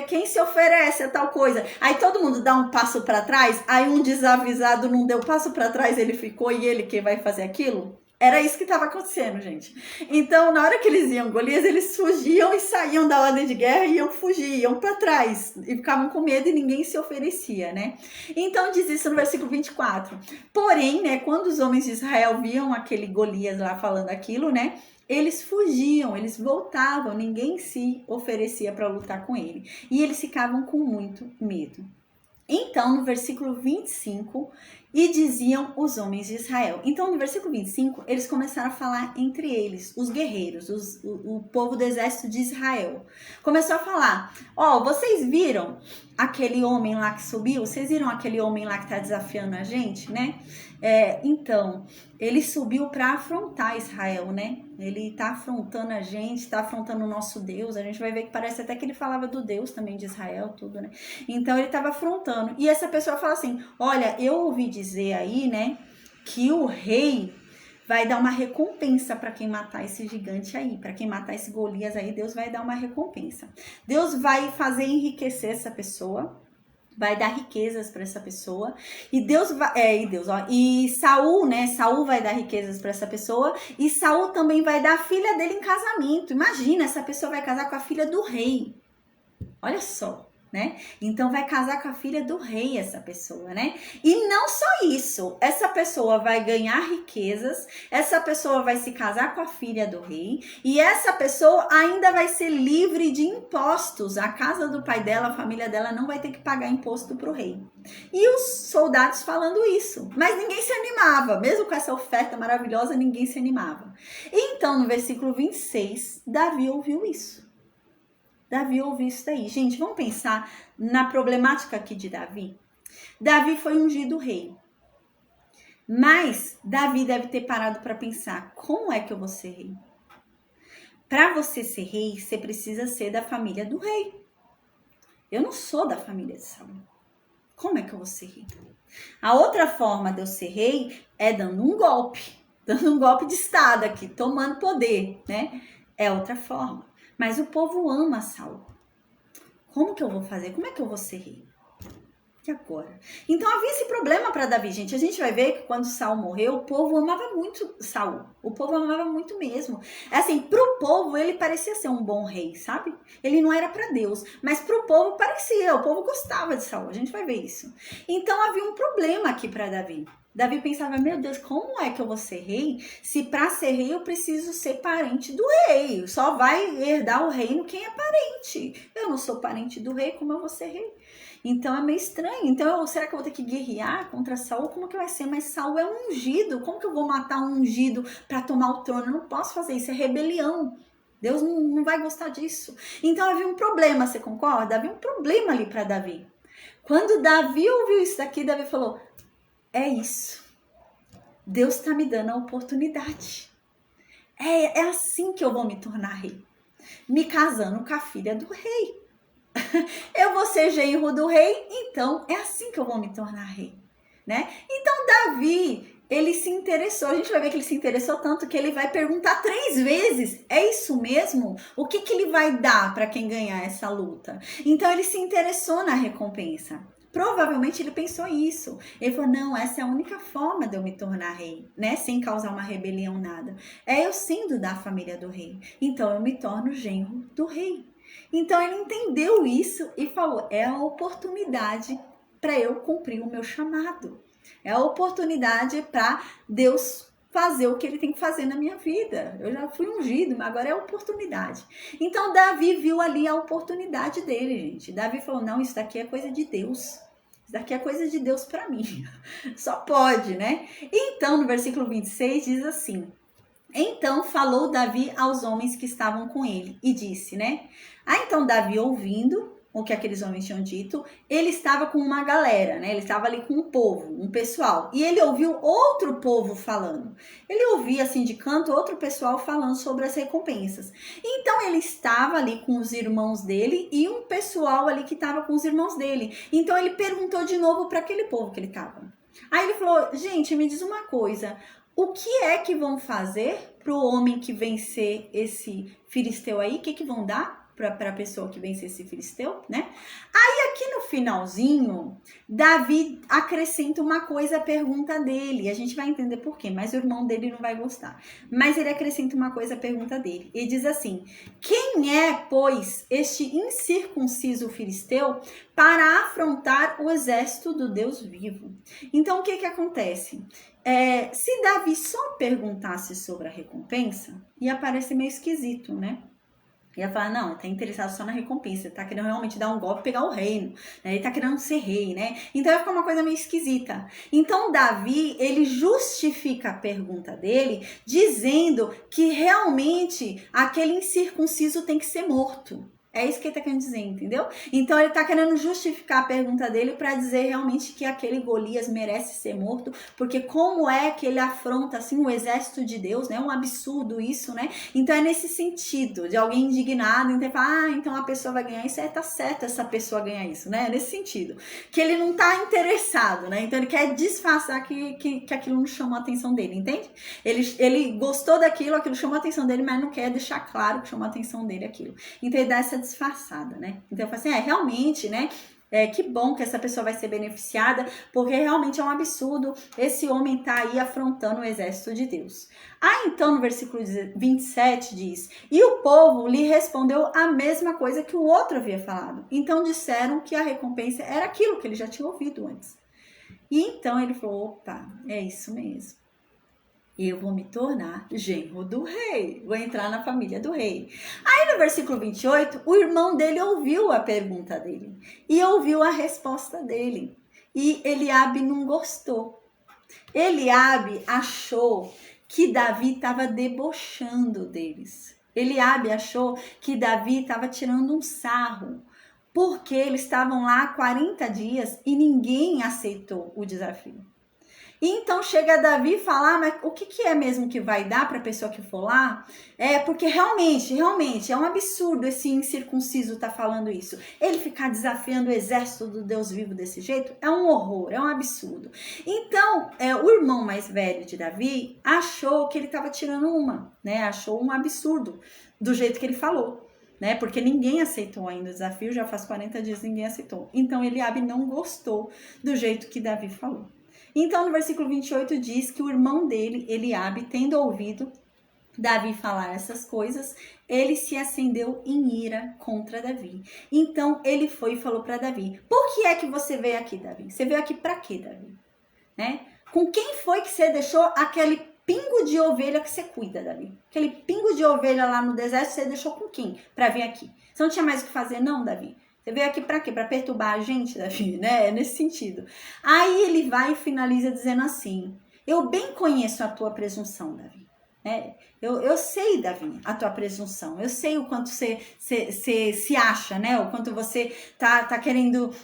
quem se oferece a tal coisa, aí todo mundo dá um passo para trás, aí um desavisado não deu passo para trás, ele ficou e ele que vai fazer aquilo? Era isso que estava acontecendo, gente. Então, na hora que eles iam Golias, eles fugiam e saíam da ordem de guerra, iam fugir, iam para trás, e ficavam com medo e ninguém se oferecia, né? Então, diz isso no versículo 24. Porém, né, quando os homens de Israel viam aquele Golias lá falando aquilo, né, eles fugiam, eles voltavam, ninguém se oferecia para lutar com ele. E eles ficavam com muito medo. Então, no versículo 25, e diziam os homens de Israel. Então, no versículo 25, eles começaram a falar entre eles, os guerreiros, o povo do exército de Israel. Começou a falar, vocês viram aquele homem lá que subiu? Vocês viram aquele homem lá que está desafiando a gente, né? Então, ele subiu para afrontar Israel, né? Ele está afrontando a gente, está afrontando o nosso Deus. A gente vai ver que parece até que ele falava do Deus também de Israel, tudo, né? Então, ele estava afrontando. E essa pessoa fala assim, olha, eu ouvi dizer aí, né, que o rei vai dar uma recompensa para quem matar esse gigante aí, para quem matar esse Golias aí, Deus vai dar uma recompensa. Deus vai fazer enriquecer essa pessoa, vai dar riquezas para essa pessoa, e Saul, né? Saul vai dar riquezas para essa pessoa, e Saul também vai dar a filha dele em casamento. Imagina, essa pessoa vai casar com a filha do rei. Olha só, né? Então vai casar com a filha do rei essa pessoa, né? E não só isso, essa pessoa vai ganhar riquezas, essa pessoa vai se casar com a filha do rei, e essa pessoa ainda vai ser livre de impostos. A casa do pai dela, a família dela não vai ter que pagar imposto pro rei. E os soldados falando isso, mas ninguém se animava, mesmo com essa oferta maravilhosa, ninguém se animava. E então no versículo 26, Davi ouviu isso. Davi ouviu isso daí. Gente, vamos pensar na problemática aqui de Davi. Davi foi ungido rei. Mas Davi deve ter parado para pensar, como é que eu vou ser rei? Para você ser rei, você precisa ser da família do rei. Eu não sou da família de Saul. Como é que eu vou ser rei? A outra forma de eu ser rei é dando um golpe de estado aqui, tomando poder, né? É outra forma. Mas o povo ama Saul. Como que eu vou fazer? Como é que eu vou ser rei? E agora? Então havia esse problema para Davi, gente. A gente vai ver que quando Saul morreu, o povo amava muito Saul. O povo amava muito mesmo. Assim, pro povo ele parecia ser um bom rei, sabe? Ele não era para Deus, mas pro povo parecia. O povo gostava de Saul. A gente vai ver isso. Então havia um problema aqui para Davi. Davi pensava, meu Deus, como é que eu vou ser rei? Se para ser rei eu preciso ser parente do rei. Só vai herdar o reino quem é parente. Eu não sou parente do rei, como eu vou ser rei? Então é meio estranho. Então, será que eu vou ter que guerrear contra Saul? Como que vai ser? Mas Saul é ungido. Como que eu vou matar um ungido para tomar o trono? Eu não posso fazer isso, é rebelião. Deus não vai gostar disso. Então havia um problema, você concorda? Havia um problema ali para Davi. Quando Davi ouviu isso daqui, Davi falou, é isso. Deus está me dando a oportunidade. É assim que eu vou me tornar rei. Me casando com a filha do rei. Eu vou ser genro do rei, então é assim que eu vou me tornar rei, né? Então Davi, ele se interessou, a gente vai ver que ele se interessou tanto que ele vai perguntar 3 vezes, é isso mesmo? O que ele vai dar para quem ganhar essa luta? Então ele se interessou na recompensa. Provavelmente ele pensou isso. Ele falou, não, essa é a única forma de eu me tornar rei, né? Sem causar uma rebelião, nada. É eu sendo da família do rei. Então eu me torno genro do rei. Então ele entendeu isso e falou, é a oportunidade para eu cumprir o meu chamado. É a oportunidade para Deus fazer o que ele tem que fazer na minha vida. Eu já fui ungido, mas agora é a oportunidade. Então Davi viu ali a oportunidade dele, gente. Davi falou, não, isso daqui é coisa de Deus. Isso daqui é coisa de Deus para mim. Só pode, né? Então no versículo 26 diz assim, então falou Davi aos homens que estavam com ele e disse, né? Então Davi, ouvindo o que aqueles homens tinham dito, ele estava com uma galera, né? Ele estava ali com um povo, um pessoal. E ele ouviu outro povo falando. Ele ouvia assim de canto outro pessoal falando sobre as recompensas. Então ele estava ali com os irmãos dele e um pessoal ali que estava com os irmãos dele. Então ele perguntou de novo para aquele povo que ele estava. Aí ele falou, gente, me diz uma coisa. O que é que vão fazer para o homem que vencer esse filisteu aí? O que vão dar para a pessoa que vencer esse filisteu, né? Aí aqui no finalzinho, Davi acrescenta uma coisa à pergunta dele. A gente vai entender por quê, mas o irmão dele não vai gostar. Mas ele acrescenta uma coisa à pergunta dele. Ele diz assim, quem é, pois, este incircunciso filisteu para afrontar o exército do Deus vivo? Então, o que acontece? Se Davi só perguntasse sobre a recompensa, ia parecer meio esquisito, né? Ia falar, não, ele tá interessado só na recompensa, ele tá querendo realmente dar um golpe e pegar o reino, né? Ele tá querendo ser rei, né? Então ia ficar uma coisa meio esquisita. Então Davi, ele justifica a pergunta dele, dizendo que realmente aquele incircunciso tem que ser morto. É isso que ele tá querendo dizer, entendeu? Então ele tá querendo justificar a pergunta dele para dizer realmente que aquele Golias merece ser morto, porque como é que ele afronta assim o exército de Deus, né? Um absurdo isso, né? Então é nesse sentido, de alguém indignado, então fala, então a pessoa vai ganhar isso, tá certo essa pessoa ganhar isso, né? É nesse sentido, que ele não tá interessado, né? Então ele quer disfarçar que aquilo não chamou a atenção dele, entende? Ele gostou daquilo, aquilo chamou a atenção dele, mas não quer deixar claro que chamou a atenção dele aquilo. Então ele dá essa disfarçada, né? Então eu falo assim, realmente, né? Que bom que essa pessoa vai ser beneficiada, porque realmente é um absurdo esse homem tá aí afrontando o exército de Deus. Então no versículo 27 diz, e o povo lhe respondeu a mesma coisa que o outro havia falado. Então disseram que a recompensa era aquilo que ele já tinha ouvido antes. E então ele falou, opa, é isso mesmo. Eu vou me tornar genro do rei. Vou entrar na família do rei. Aí no versículo 28, o irmão dele ouviu a pergunta dele. E ouviu a resposta dele. E Eliabe não gostou. Eliabe achou que Davi estava debochando deles. Eliabe achou que Davi estava tirando um sarro. Porque eles estavam lá 40 dias e ninguém aceitou o desafio. Então chega Davi e fala, mas o que é mesmo que vai dar para a pessoa que for lá? Porque realmente é um absurdo esse incircunciso tá falando isso. Ele ficar desafiando o exército do Deus vivo desse jeito é um horror, é um absurdo. Então, o irmão mais velho de Davi achou que ele estava tirando uma, né? Achou um absurdo do jeito que ele falou. Né? Porque ninguém aceitou ainda o desafio, já faz 40 dias ninguém aceitou. Então Eliabe não gostou do jeito que Davi falou. Então, no versículo 28 diz que o irmão dele, Eliabe, tendo ouvido Davi falar essas coisas, ele se acendeu em ira contra Davi. Então, ele foi e falou para Davi, por que é que você veio aqui, Davi? Você veio aqui para quê, Davi? Né? Com quem foi que você deixou aquele pingo de ovelha que você cuida, Davi? Aquele pingo de ovelha lá no deserto, você deixou com quem para vir aqui? Você não tinha mais o que fazer, não, Davi? Você veio aqui para quê? Para perturbar a gente, Davi, né? É nesse sentido. Aí ele vai e finaliza dizendo assim, eu bem conheço a tua presunção, Davi. Eu sei, Davi, a tua presunção. Eu sei o quanto você se acha, né? O quanto você tá querendo,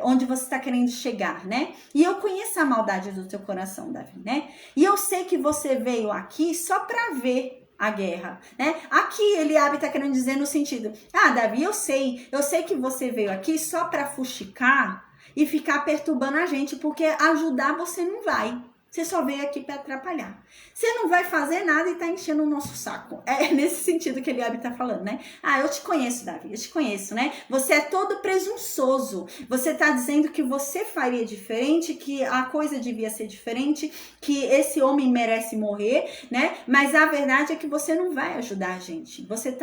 onde você está querendo chegar, né? E eu conheço a maldade do teu coração, Davi, né? E eu sei que você veio aqui só para ver a guerra, né? Aqui Eliabe tá querendo dizer no sentido, Davi, eu sei que você veio aqui só para fuxicar e ficar perturbando a gente, porque ajudar você não vai. Você só veio aqui para atrapalhar. Você não vai fazer nada e tá enchendo o nosso saco. É nesse sentido que Eliabe tá falando, né? Eu te conheço, Davi, eu te conheço, né? Você é todo presunçoso. Você tá dizendo que você faria diferente, que a coisa devia ser diferente, que esse homem merece morrer, né? Mas a verdade é que você não vai ajudar a gente. Você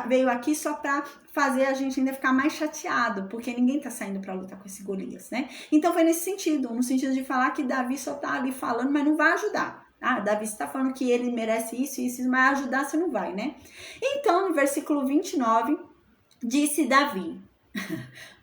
veio aqui só para fazer a gente ainda ficar mais chateado, porque ninguém tá saindo para lutar com esse Golias, né? Então foi nesse sentido, no sentido de falar que Davi só tá ali falando, mas não vai ajudar. Davi está falando que ele merece isso, mas ajudar você não vai, né? Então, no versículo 29, disse Davi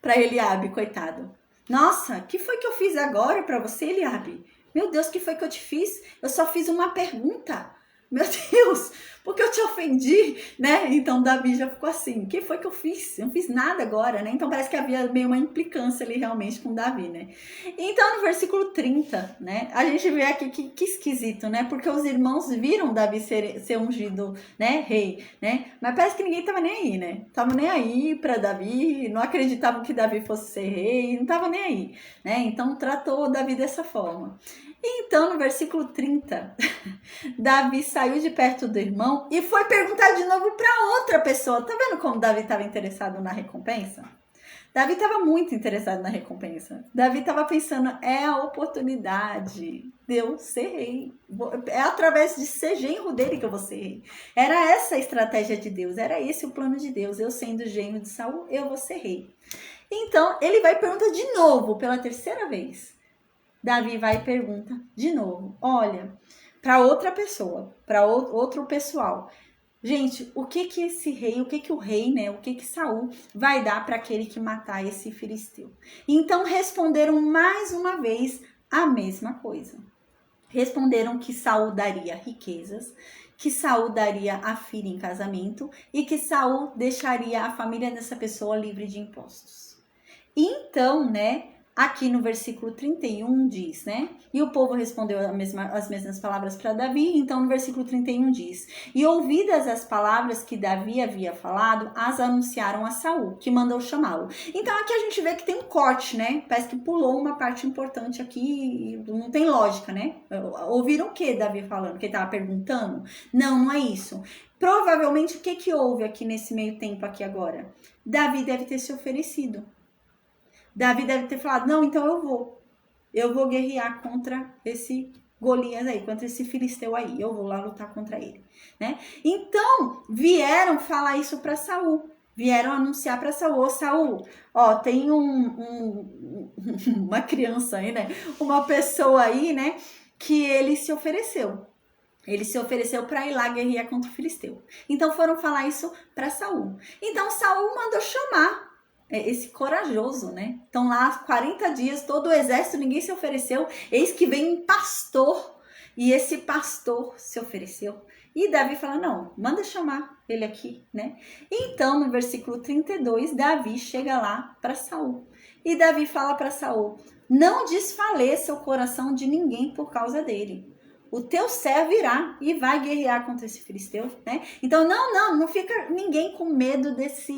para Eliabe, coitado, nossa, que foi que eu fiz agora para você, Eliabe? Meu Deus, que foi que eu te fiz? Eu só fiz uma pergunta. Meu Deus, porque eu te ofendi, né? Então Davi já ficou assim, o que foi que eu fiz? Eu não fiz nada agora, né? Então parece que havia meio uma implicância ali realmente com Davi, né? Então no versículo 30, né? A gente vê aqui que esquisito, né? Porque os irmãos viram Davi ser ungido, né? Rei, né? Mas parece que ninguém tava nem aí, né? Tava nem aí pra Davi, não acreditavam que Davi fosse ser rei, não tava nem aí, né? Então tratou Davi dessa forma. Então, no versículo 30, Davi saiu de perto do irmão e foi perguntar de novo para outra pessoa. Tá vendo como Davi estava interessado na recompensa? Davi estava muito interessado na recompensa. Davi estava pensando, é a oportunidade de eu ser rei. É através de ser genro dele que eu vou ser rei. Era essa a estratégia de Deus, era esse o plano de Deus. Eu sendo genro de Saul, eu vou ser rei. Então, ele vai perguntar de novo, pela terceira vez. Davi vai e pergunta de novo, olha, para outra pessoa, para outro pessoal. Gente, o que esse rei, o que o rei, né, o que Saul vai dar para aquele que matar esse filisteu? Então responderam mais uma vez a mesma coisa. Responderam que Saul daria riquezas, que Saul daria a filha em casamento e que Saul deixaria a família dessa pessoa livre de impostos. Então, né, aqui no versículo 31 diz, né? E o povo respondeu as mesmas palavras para Davi. Então, no versículo 31 diz: E ouvidas as palavras que Davi havia falado, as anunciaram a Saul, que mandou chamá-lo. Então, aqui a gente vê que tem um corte, né? Parece que pulou uma parte importante aqui, não tem lógica, né? Ouviram o que Davi falando? Que ele estava perguntando? Não é isso. Provavelmente, o que houve aqui nesse meio tempo aqui agora? Davi deve ter se oferecido. Davi deve ter falado, não, então eu vou guerrear contra esse Golias aí, contra esse filisteu aí, eu vou lá lutar contra ele, né? Então, vieram falar isso para Saul, vieram anunciar para Saul, ô Saul, ó, tem uma criança aí, né? Uma pessoa aí, né, que ele se ofereceu. Ele se ofereceu para ir lá guerrear contra o filisteu. Então foram falar isso para Saul. Então Saul mandou chamar esse corajoso, né? Então lá 40 dias, todo o exército, ninguém se ofereceu. Eis que vem um pastor e esse pastor se ofereceu. E Davi fala, não, manda chamar ele aqui, né? Então no versículo 32, Davi chega lá para Saul. E Davi fala para Saul, não desfaleça o coração de ninguém por causa dele. O teu servo irá e vai guerrear contra esse filisteu, né? Então, não fica ninguém com medo desse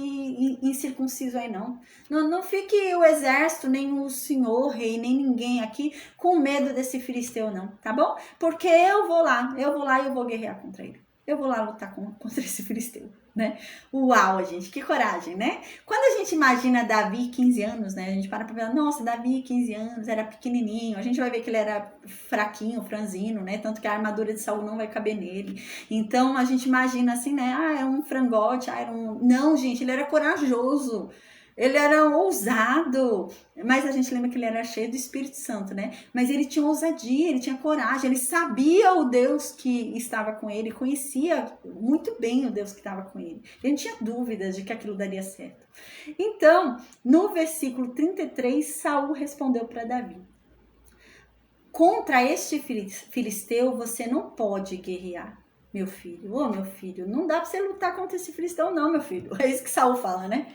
incircunciso aí, não. Não fique o exército, nem o senhor rei, nem ninguém aqui com medo desse filisteu, não, tá bom? Porque eu vou lá e eu vou guerrear contra ele. Eu vou lá lutar contra esse filisteu, né? Uau, gente, que coragem, né? Quando a gente imagina Davi, 15 anos, né? A gente para pensar, nossa, Davi, 15 anos, era pequenininho. A gente vai ver que ele era fraquinho, franzino, né? Tanto que a armadura de Saul não vai caber nele. Então, a gente imagina assim, né? Ah, era um frangote, era um... Não, gente, ele era corajoso. Ele era ousado, mas a gente lembra que ele era cheio do Espírito Santo, né? Mas ele tinha ousadia, ele tinha coragem, ele sabia o Deus que estava com ele, conhecia muito bem o Deus que estava com ele. Ele não tinha dúvidas de que aquilo daria certo. Então, no versículo 33, Saul respondeu para Davi, contra este filisteu você não pode guerrear, meu filho. Ô, meu filho, não dá para você lutar contra esse filisteu não, meu filho. É isso que Saul fala, né?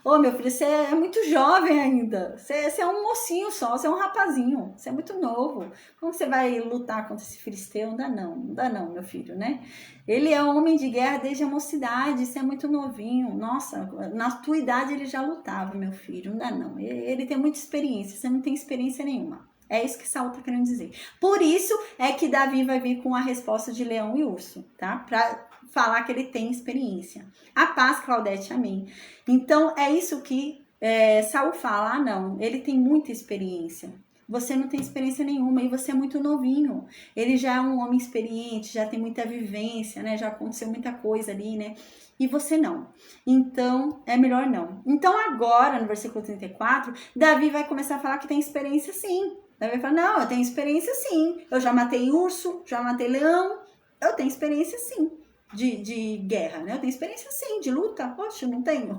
Ô, meu filho, você é muito jovem ainda. Você é um mocinho só, você é um rapazinho. Você é muito novo. Como você vai lutar contra esse filisteu? Não dá não, meu filho, né? Ele é um homem de guerra desde a mocidade, você é muito novinho. Nossa, na tua idade ele já lutava, meu filho. Não dá não. Ele tem muita experiência, você não tem experiência nenhuma. É isso que Saul tá querendo dizer. Por isso é que Davi vai vir com a resposta de leão e urso, tá? Pra falar que ele tem experiência. A paz, Claudete, amém. Então, é isso que Saul fala. Ah, não, ele tem muita experiência. Você não tem experiência nenhuma e você é muito novinho. Ele já é um homem experiente, já tem muita vivência, né? Já aconteceu muita coisa ali, né? E você não. Então, é melhor não. Então, agora, no versículo 34, Davi vai começar a falar que tem experiência sim. Davi fala, não, eu tenho experiência sim. Eu já matei urso, já matei leão. Eu tenho experiência sim. De guerra, né? Eu tenho experiência sim, de luta. Poxa, não tenho.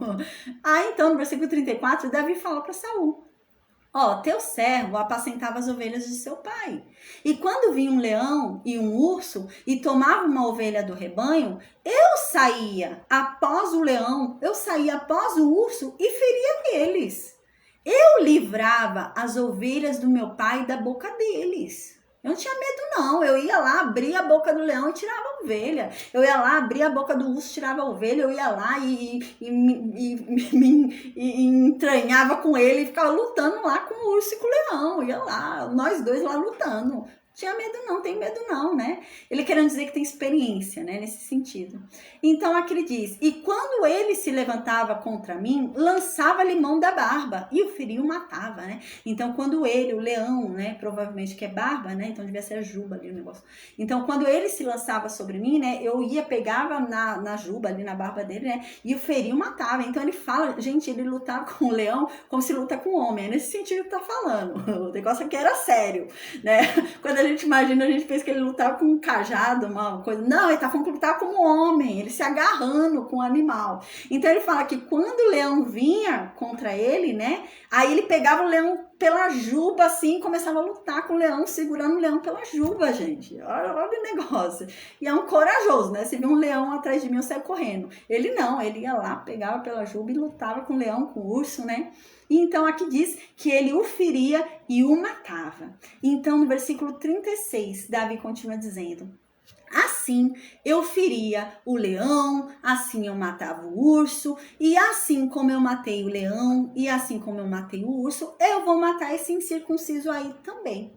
Então, no versículo 34, Davi fala para Saul, ó, teu servo apacentava as ovelhas de seu pai. E quando vinha um leão e um urso e tomava uma ovelha do rebanho, eu saía após o leão, eu saía após o urso e feria eles. Eu livrava as ovelhas do meu pai da boca deles. Eu não tinha medo não, eu ia lá, abria a boca do leão e tirava a ovelha. Eu ia lá, abria a boca do urso e tirava a ovelha. Eu ia lá e entranhava com ele e ficava lutando lá com o urso e com o leão. Eu ia lá, nós dois lá lutando. Tinha medo não, tem medo não, né? Ele querendo dizer que tem experiência, né? Nesse sentido. Então aqui ele diz, e quando ele se levantava contra mim, lançava-lhe mão da barba e o feria e o matava, né? Então quando ele, o leão, né? Provavelmente que é barba, né? Então devia ser a juba ali o negócio. Então quando ele se lançava sobre mim, né? Eu ia, pegava na juba ali, na barba dele, né? E o feria e o matava. Então ele fala, gente, ele lutava com o leão como se luta com o homem. É nesse sentido que tá falando. O negócio aqui era sério, né? Quando a gente imagina, a gente pensa que ele lutava com um cajado, uma coisa. Não, ele tá falando que lutava como homem, ele se agarrando com o animal. Então ele fala que quando o leão vinha contra ele, né? Aí ele pegava o leão pela juba, assim, e começava a lutar com o leão, segurando o leão pela juba, gente. Olha o negócio. E é um corajoso, né? Se vê um leão atrás de mim, eu saio correndo. Ele não, ele ia lá, pegava pela juba e lutava com o leão, com o urso, né? E então aqui diz que ele o feria e o matava. Então no versículo 36, Davi continua dizendo: assim eu feria o leão, assim eu matava o urso, e assim como eu matei o leão, e assim como eu matei o urso, eu vou matar esse incircunciso aí também.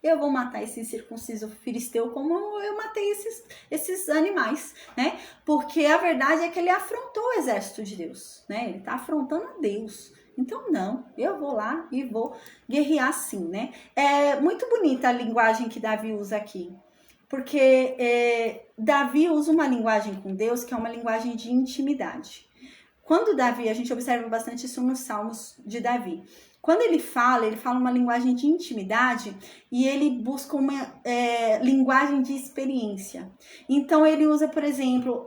Eu vou matar esse incircunciso filisteu como eu matei esses animais, né? Porque a verdade é que ele afrontou o exército de Deus, né? Ele tá afrontando a Deus. Então, não, eu vou lá e vou guerrear sim, né? É muito bonita a linguagem que Davi usa aqui. Porque Davi usa uma linguagem com Deus que é uma linguagem de intimidade. Quando Davi, a gente observa bastante isso nos Salmos de Davi. Quando ele fala uma linguagem de intimidade e ele busca uma linguagem de experiência. Então ele usa, por exemplo,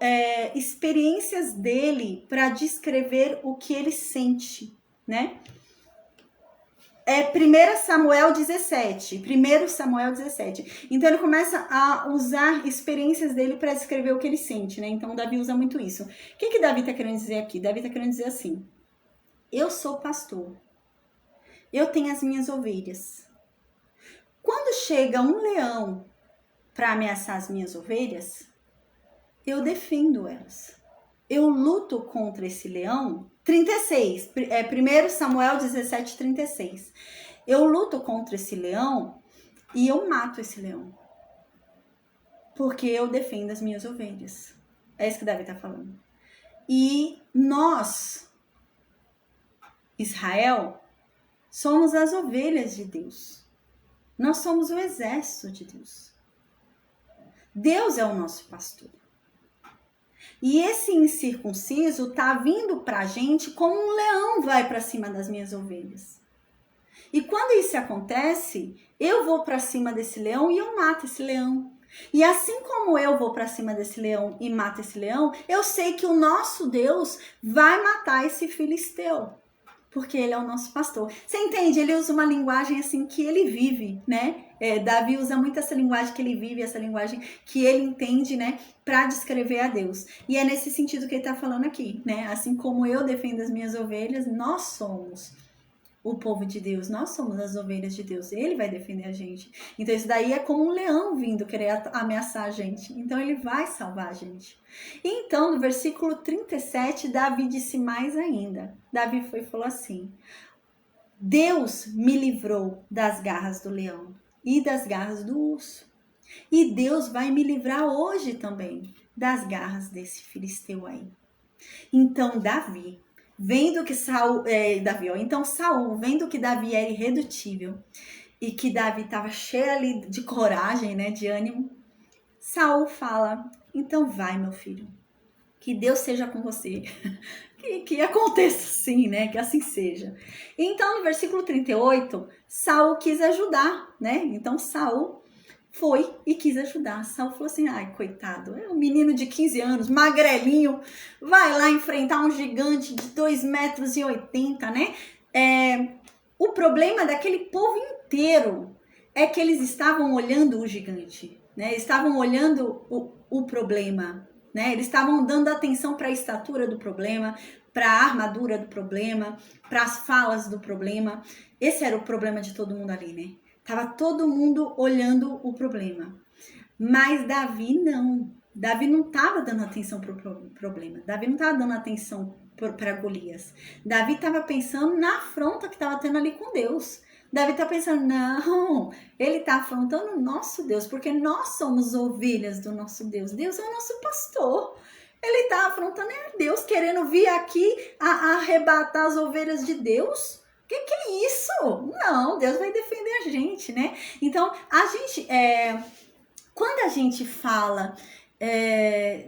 experiências dele para descrever o que ele sente, né? 1 Samuel 17. Então ele começa a usar experiências dele para descrever o que ele sente, né? Então Davi usa muito isso. O que Davi está querendo dizer aqui? Davi está querendo dizer assim: eu sou pastor. Eu tenho as minhas ovelhas. Quando chega um leão para ameaçar as minhas ovelhas, eu defendo elas. Eu luto contra esse leão. 36, 1 Samuel 17, 36. Eu luto contra esse leão e eu mato esse leão. Porque eu defendo as minhas ovelhas. É isso que Davi está falando. E nós, Israel, somos as ovelhas de Deus. Nós somos o exército de Deus. Deus é o nosso pastor. E esse incircunciso tá vindo pra gente como um leão vai para cima das minhas ovelhas. E quando isso acontece, eu vou para cima desse leão e eu mato esse leão. E assim como eu vou para cima desse leão e mato esse leão, eu sei que o nosso Deus vai matar esse filisteu. Porque ele é o nosso pastor. Você entende? Ele usa uma linguagem assim que ele vive, né? Davi usa muito essa linguagem que ele vive, essa linguagem que ele entende, né? Para descrever a Deus. E é nesse sentido que ele está falando aqui, né? Assim como eu defendo as minhas ovelhas, nós somos o povo de Deus, nós somos as ovelhas de Deus, ele vai defender a gente. Então isso daí é como um leão vindo querer ameaçar a gente, então ele vai salvar a gente. Então no versículo 37, Davi disse mais ainda. Davi falou assim: Deus me livrou das garras do leão e das garras do urso, e Deus vai me livrar hoje também das garras desse filisteu aí. Então Davi, vendo que Saul, vendo que Davi era irredutível e que Davi estava cheio ali de coragem, né, de ânimo, Saul fala: então vai, meu filho, que Deus seja com você, que aconteça assim, né, que assim seja. Então no versículo 38, Saul quis ajudar, né, então Saul foi e quis ajudar. Saul falou assim: ai, coitado, é um menino de 15 anos, magrelinho, vai lá enfrentar um gigante de 2,80 m, né? O problema daquele povo inteiro é que eles estavam olhando o gigante, né? Estavam olhando o problema, né? Eles estavam dando atenção para a estatura do problema, para a armadura do problema, para as falas do problema. Esse era o problema de todo mundo ali, né? Tava todo mundo olhando o problema. Mas Davi não. Davi não estava dando atenção para o problema. Davi não estava dando atenção para Golias. Davi estava pensando na afronta que estava tendo ali com Deus. Davi está pensando: não, ele está afrontando o nosso Deus, porque nós somos ovelhas do nosso Deus. Deus é o nosso pastor. Ele está afrontando a Deus, querendo vir aqui arrebatar as ovelhas de Deus. Que é isso? Não, Deus vai defender a gente, né? Então, a gente, quando a gente fala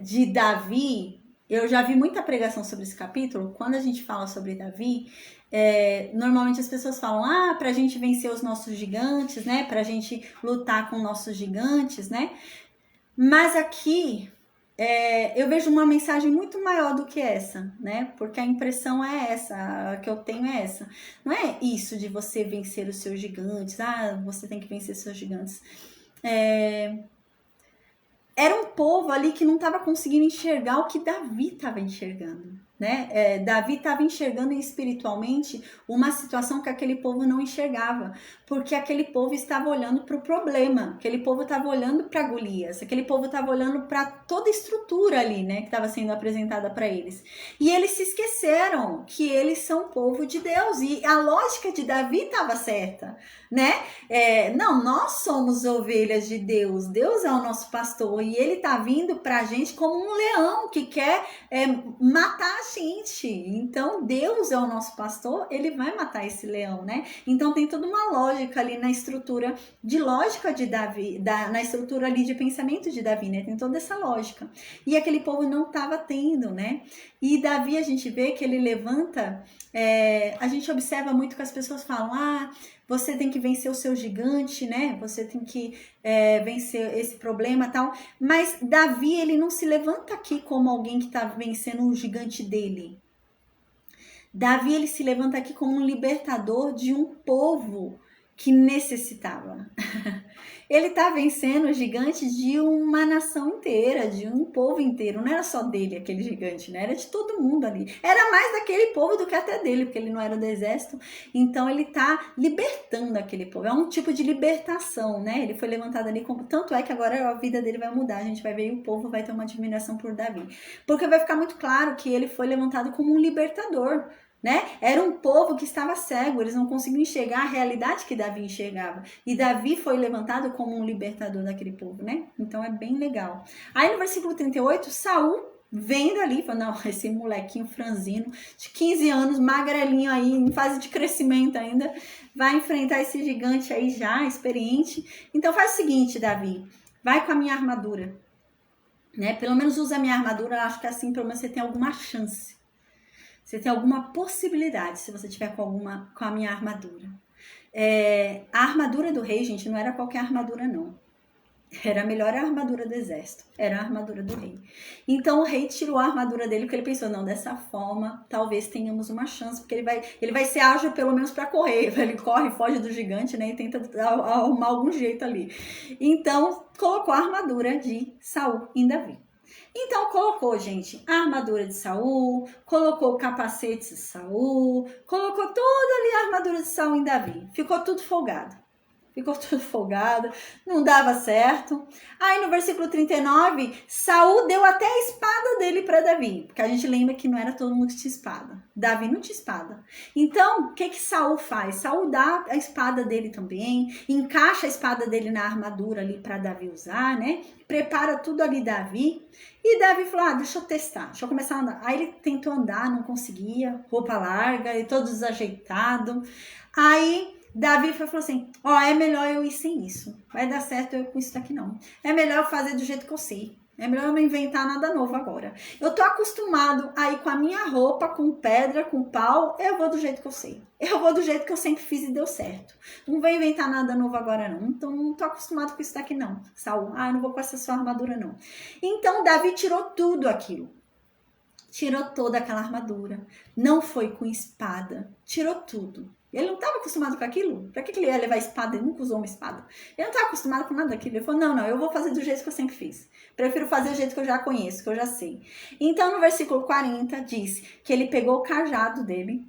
de Davi, eu já vi muita pregação sobre esse capítulo. Quando a gente fala sobre Davi, normalmente as pessoas falam, pra gente vencer os nossos gigantes, né? Pra gente lutar com nossos gigantes, né? Mas aqui eu vejo uma mensagem muito maior do que essa, né? Porque a impressão é essa, a que eu tenho é essa. Não é isso de você vencer os seus gigantes, você tem que vencer seus gigantes. Era um povo ali que não estava conseguindo enxergar o que Davi estava enxergando, né? Davi estava enxergando espiritualmente uma situação que aquele povo não enxergava, porque aquele povo estava olhando para o problema, aquele povo estava olhando para Golias, aquele povo estava olhando para toda a estrutura ali, né, que estava sendo apresentada para eles. E eles se esqueceram que eles são povo de Deus, e a lógica de Davi estava certa, né? Não, nós somos ovelhas de Deus, Deus é o nosso pastor, e ele tá vindo pra gente como um leão que quer matar a gente. Então Deus é o nosso pastor, ele vai matar esse leão, né? Então tem toda uma lógica ali na estrutura de lógica de Davi, na estrutura ali de pensamento de Davi, né? Tem toda essa lógica. E aquele povo não estava tendo, né? E Davi, a gente vê que ele levanta, a gente observa muito que as pessoas falam, você tem que vencer o seu gigante, né? Você tem que vencer esse problema e tal. Mas Davi, ele não se levanta aqui como alguém que está vencendo um gigante dele. Davi, ele se levanta aqui como um libertador de um povo que necessitava. Ele está vencendo o gigante de uma nação inteira, de um povo inteiro. Não era só dele aquele gigante, né? Era de todo mundo ali. Era mais daquele povo do que até dele, porque ele não era do exército. Então ele está libertando aquele povo. É um tipo de libertação, né? Ele foi levantado ali como... Tanto é que agora a vida dele vai mudar. A gente vai ver e o povo vai ter uma admiração por Davi. Porque vai ficar muito claro que ele foi levantado como um libertador, né? Era um povo que estava cego, eles não conseguiam enxergar a realidade que Davi enxergava. E Davi foi levantado como um libertador daquele povo, né? Então é bem legal. Aí no versículo 38, Saul vendo ali, falou, não, esse molequinho franzino de 15 anos, magrelinho aí, em fase de crescimento ainda, vai enfrentar esse gigante aí já, experiente. Então faz o seguinte, Davi, vai com a minha armadura, né? Pelo menos usa a minha armadura, eu acho que assim pelo menos você tem alguma chance. Você tem alguma possibilidade se você tiver com a minha armadura. A armadura do rei, gente, não era qualquer armadura, não. Era a melhor armadura do exército. Era a armadura do rei. Então o rei tirou a armadura dele porque ele pensou, não, dessa forma talvez tenhamos uma chance, porque ele vai ser ágil pelo menos para correr. Ele corre, foge do gigante, né, e tenta arrumar algum jeito ali. Então colocou a armadura de Saul em Davi. Então colocou, gente, a armadura de Saul, colocou o capacete de Saul, colocou toda ali a armadura de Saul em Davi. Ficou tudo folgado. Não dava certo. Aí no versículo 39, Saul deu até a espada dele para Davi, porque a gente lembra que não era todo mundo que tinha espada. Davi não tinha espada. Então, o que Saul faz? Saul dá a espada dele também, encaixa a espada dele na armadura ali para Davi usar, né? Prepara tudo ali Davi. E Davi falou, deixa eu testar, deixa eu começar a andar. Aí ele tentou andar, não conseguia, roupa larga e todo desajeitado. Aí Davi falou assim, é melhor eu ir sem isso. Vai dar certo eu com isso daqui não. É melhor eu fazer do jeito que eu sei. É melhor eu não inventar nada novo agora. Eu tô acostumado a ir com a minha roupa, com pedra, com pau. Eu vou do jeito que eu sei. Eu vou do jeito que eu sempre fiz e deu certo. Não vou inventar nada novo agora não. Então não tô acostumado com isso daqui não. Saul, eu não vou com essa sua armadura não. Então Davi tirou tudo aquilo. Tirou toda aquela armadura. Não foi com espada. Tirou tudo. Ele não estava acostumado com aquilo. Para que ele ia levar espada? Ele nunca usou uma espada. Ele não estava acostumado com nada daquilo. Ele falou, não, eu vou fazer do jeito que eu sempre fiz. Prefiro fazer do jeito que eu já conheço, que eu já sei. Então, no versículo 40, diz que ele pegou o cajado dele.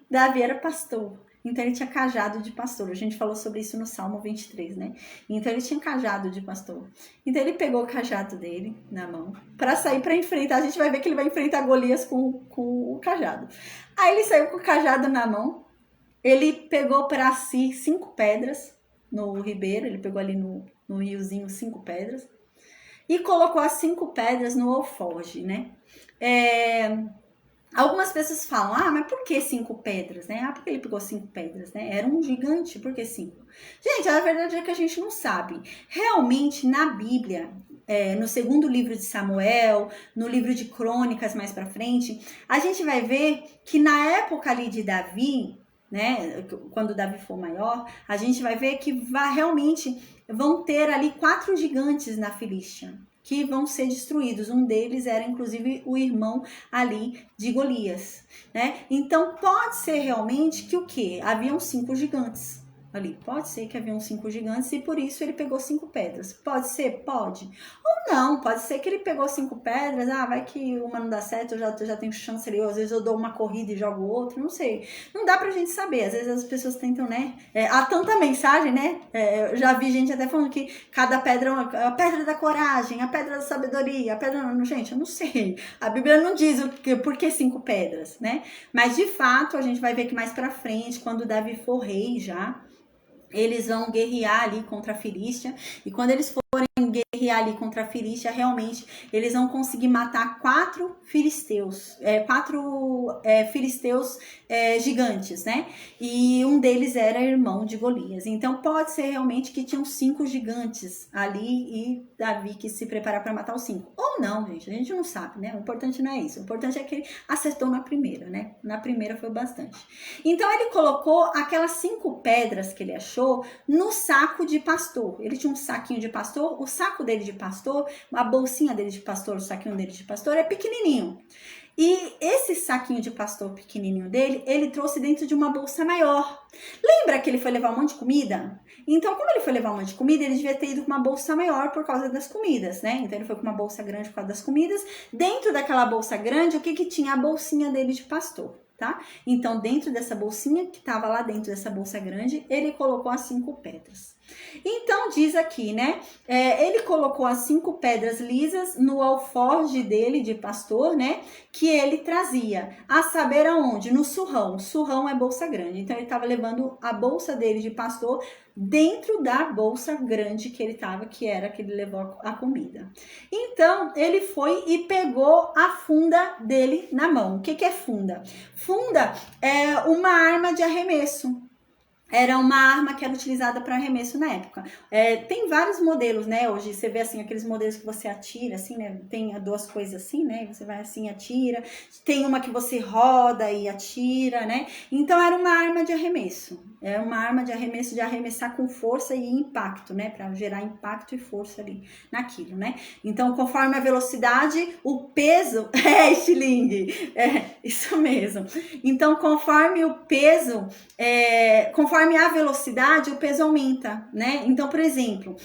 Davi era pastor. Então, ele tinha cajado de pastor. A gente falou sobre isso no Salmo 23, né? Então, ele tinha cajado de pastor. Então, ele pegou o cajado dele na mão para sair para enfrentar. A gente vai ver que ele vai enfrentar Golias com o cajado. Aí, ele saiu com o cajado na mão. Ele pegou para si 5 pedras no ribeiro. Ele pegou ali no riozinho 5 pedras. E colocou as 5 pedras no alforje, né? Algumas pessoas falam, mas por que 5 pedras, né? Porque ele pegou 5 pedras, né? Era um gigante, por que 5? Gente, a verdade é que a gente não sabe. Realmente, na Bíblia, no segundo livro de Samuel, no livro de Crônicas mais para frente, a gente vai ver que na época ali de Davi, né, quando Davi for maior, a gente vai ver que realmente vão ter ali 4 gigantes na Filístia, que vão ser destruídos. Um deles era inclusive o irmão ali de Golias, né? Então pode ser realmente que o quê? Haviam 5 gigantes ali. Pode ser que haviam 5 gigantes e por isso ele pegou 5 pedras. Pode ser? Pode. Ou não, pode ser que ele pegou 5 pedras, vai que uma não dá certo, eu já tenho chance ali, às vezes eu dou uma corrida e jogo outra, não sei. Não dá pra gente saber, às vezes as pessoas tentam, né? Há tanta mensagem, né? Eu já vi gente até falando que cada pedra é a pedra da coragem, a pedra da sabedoria, a pedra... Gente, eu não sei. A Bíblia não diz por que 5 pedras, né? Mas de fato, a gente vai ver que mais pra frente, quando Davi for rei já, eles vão guerrear ali contra a Filístia, e quando eles forem guerrear ali contra a Filístia, realmente eles vão conseguir matar 4 filisteus, gigantes, né? E um deles era irmão de Golias. Então pode ser realmente que tinham 5 gigantes ali e Davi que se prepara para matar os 5. Ou não, gente, a gente não sabe, né? O importante não é isso. O importante é que ele acertou na primeira, né? Na primeira foi bastante. Então ele colocou aquelas 5 pedras que ele achou no saco de pastor. Ele tinha um saquinho de pastor, o saco dele de pastor, a bolsinha dele de pastor, o saquinho dele de pastor é pequenininho. E esse saquinho de pastor pequenininho dele, ele trouxe dentro de uma bolsa maior. Lembra que ele foi levar um monte de comida? Então, como ele foi levar um monte de comida, ele devia ter ido com uma bolsa maior por causa das comidas, né? Então, ele foi com uma bolsa grande por causa das comidas. Dentro daquela bolsa grande, o que tinha? A bolsinha dele de pastor. Tá? Então, dentro dessa bolsinha, que estava lá dentro dessa bolsa grande, ele colocou as 5 pedras. Então, diz aqui, né? Ele colocou as 5 pedras lisas no alforje dele, de pastor, né? Que ele trazia, a saber aonde? No surrão. Surrão é bolsa grande. Então, ele estava levando a bolsa dele de pastor dentro da bolsa grande que ele estava, que era que ele levou a comida. Então, ele foi e pegou a funda dele na mão. O que é funda? Funda é uma arma de arremesso. Era uma arma que era utilizada para arremesso na época. Tem vários modelos, né? Hoje você vê assim, aqueles modelos que você atira, assim, né? Tem 2 coisas assim, né? Você vai assim, atira. Tem uma que você roda e atira, né? Então era uma arma de arremesso. É uma arma de arremesso, de arremessar com força e impacto, né? Para gerar impacto e força ali naquilo, né? Então, conforme a velocidade, o peso... Estilingue! Isso mesmo. Então, conforme o peso... Conforme a velocidade, o peso aumenta, né? Então, por exemplo,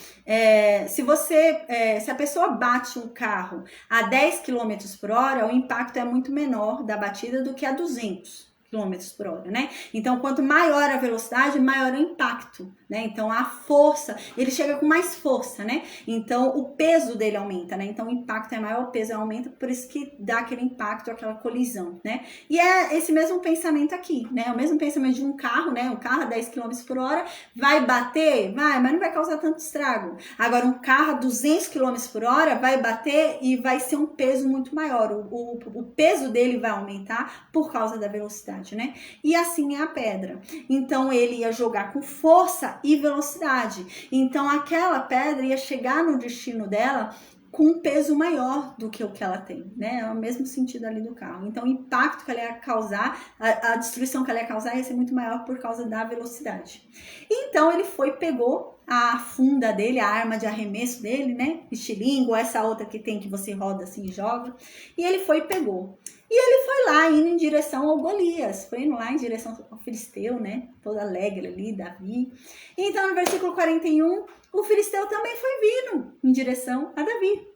se a pessoa bate um carro a 10 km por hora, o impacto é muito menor da batida do que a 200 km por hora, né? Então, quanto maior a velocidade, maior o impacto, né? Então, a força, ele chega com mais força, né? Então, o peso dele aumenta, né? Então, o impacto é maior, o peso aumenta, por isso que dá aquele impacto, aquela colisão, né? E é esse mesmo pensamento aqui, né? O mesmo pensamento de um carro, né? Um carro a 10 km por hora vai bater? Vai, mas não vai causar tanto estrago. Agora, um carro a 200 km por hora vai bater e vai ser um peso muito maior. O peso dele vai aumentar por causa da velocidade, né? E assim é a pedra. Então, ele ia jogar com força e velocidade. Então, aquela pedra ia chegar no destino dela com um peso maior do que o que ela tem, né? É o mesmo sentido ali do carro. Então, o impacto que ela ia causar, a destruição que ela ia causar ia ser muito maior por causa da velocidade. Então, ele foi e pegou a funda dele, a arma de arremesso dele, né? Estilingue, ou essa outra que tem que você roda assim e joga. E ele foi e pegou. E ele foi lá, indo em direção ao Golias. Foi indo lá em direção ao filisteu, né? Todo alegre ali, Davi. Então, no versículo 41, o filisteu também foi vindo em direção a Davi,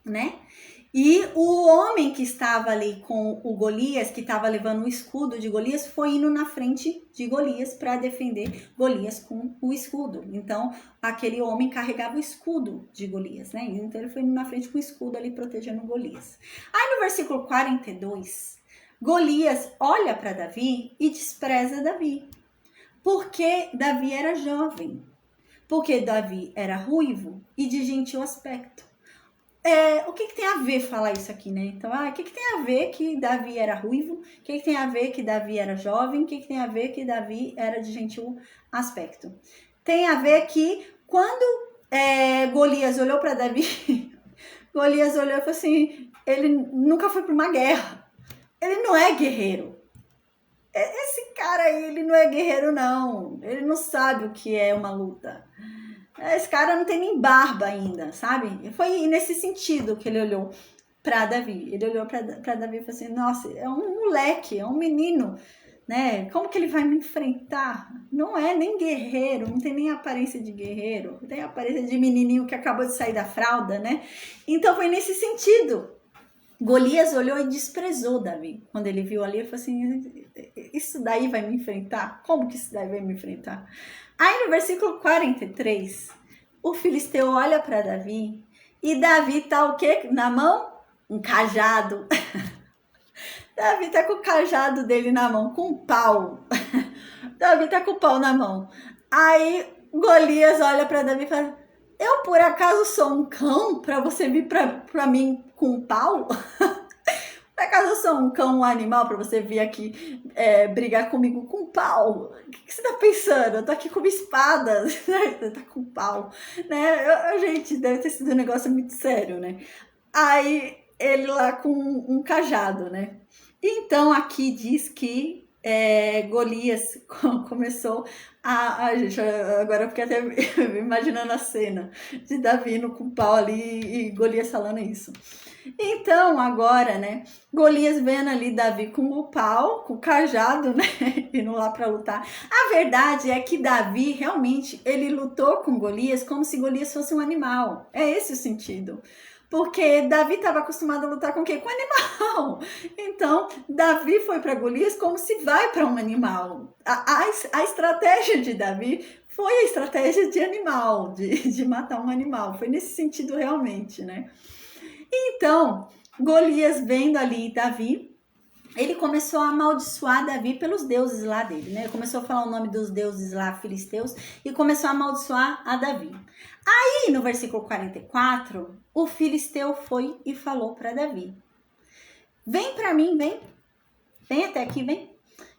né? E o homem que estava ali com o Golias, que estava levando o escudo de Golias, foi indo na frente de Golias para defender Golias com o escudo. Então, aquele homem carregava o escudo de Golias, né? Então, ele foi indo na frente com o escudo ali, protegendo Golias. Aí, no versículo 42, Golias olha para Davi e despreza Davi. Porque Davi era jovem. Porque Davi era ruivo e de gentil aspecto. O que tem a ver falar isso aqui, né? Então, o que tem a ver que Davi era ruivo? O que tem a ver que Davi era jovem? O que tem a ver que Davi era de gentil aspecto? Tem a ver que quando Golias olhou para Davi, Golias olhou e falou assim, ele nunca foi para uma guerra. Ele não é guerreiro. Esse cara aí, ele não é guerreiro, não. Ele não sabe o que é uma luta. Esse cara não tem nem barba ainda, sabe? Foi nesse sentido que ele olhou para Davi. Ele olhou para Davi e falou assim, nossa, é um moleque, é um menino, né? Como que ele vai me enfrentar? Não é nem guerreiro, não tem nem aparência de guerreiro, tem aparência de menininho que acabou de sair da fralda, né? Então foi nesse sentido. Golias olhou e desprezou Davi. Quando ele viu ali, ele falou assim, isso daí vai me enfrentar? Como que isso daí vai me enfrentar? Aí no versículo 43, o filisteu olha para Davi e Davi tá o quê na mão? Um cajado. Davi tá com o cajado dele na mão, com um pau. Davi tá com o pau na mão. Aí Golias olha para Davi e fala, eu por acaso sou um cão para você vir para mim com um pau? Por acaso eu sou um cão, um animal para você vir aqui brigar comigo com um pau? O que você tá pensando? Eu tô aqui com uma espada, você tá com um pau, né? Gente, deve ter sido um negócio muito sério, né? Aí ele lá com um cajado, né? Então aqui diz que Golias começou gente, agora eu fiquei até imaginando a cena de Davi no com o pau ali e Golias falando isso. Então agora, né, Golias vendo ali Davi com o pau, com o cajado, né, indo lá para lutar. A verdade é que Davi realmente, ele lutou com Golias como se Golias fosse um animal. É esse o sentido. Porque Davi estava acostumado a lutar com o quê? Com animal. Então, Davi foi para Golias como se vai para um animal. A estratégia de Davi foi a estratégia de animal, de matar um animal. Foi nesse sentido realmente, né? Então, Golias vendo ali Davi, ele começou a amaldiçoar Davi pelos deuses lá dele, né? Ele começou a falar o nome dos deuses lá filisteus e começou a amaldiçoar a Davi. Aí, no versículo 44, o filisteu foi e falou para Davi, vem para mim, vem até aqui, vem,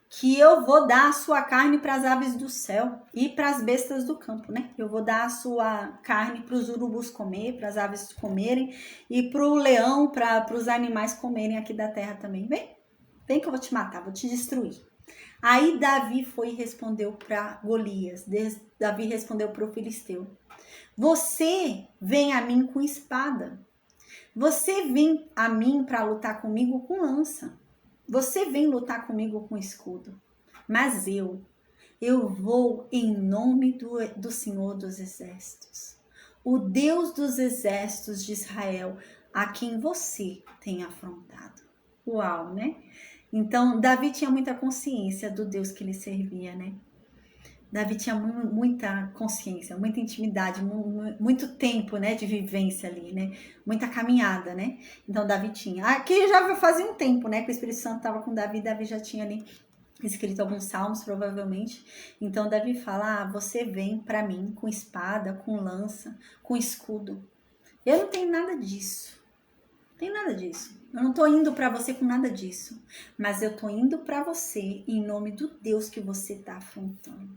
que eu vou dar a sua carne para as aves do céu e para as bestas do campo, né? Eu vou dar a sua carne para os urubus comer, para as aves comerem e para o leão, para os animais comerem aqui da terra também. Vem que eu vou te matar, vou te destruir. Aí Davi foi e respondeu para Golias, Davi respondeu para o filisteu, você vem a mim com espada, você vem a mim para lutar comigo com lança, você vem lutar comigo com escudo, mas eu vou em nome do Senhor dos Exércitos, o Deus dos Exércitos de Israel, a quem você tem afrontado. Uau, né? Então, Davi tinha muita consciência do Deus que ele servia, né? Davi tinha muita consciência, muita intimidade, muito tempo, né, de vivência ali, né? Muita caminhada, né? Então, Davi tinha. Aqui já fazia um tempo, né, que o Espírito Santo estava com Davi. Davi já tinha ali escrito alguns salmos, provavelmente. Então, Davi fala, você vem para mim com espada, com lança, com escudo. Eu não tenho nada disso. Não tem nada disso. Eu não tô indo para você com nada disso. Mas eu tô indo para você em nome do Deus que você tá afrontando.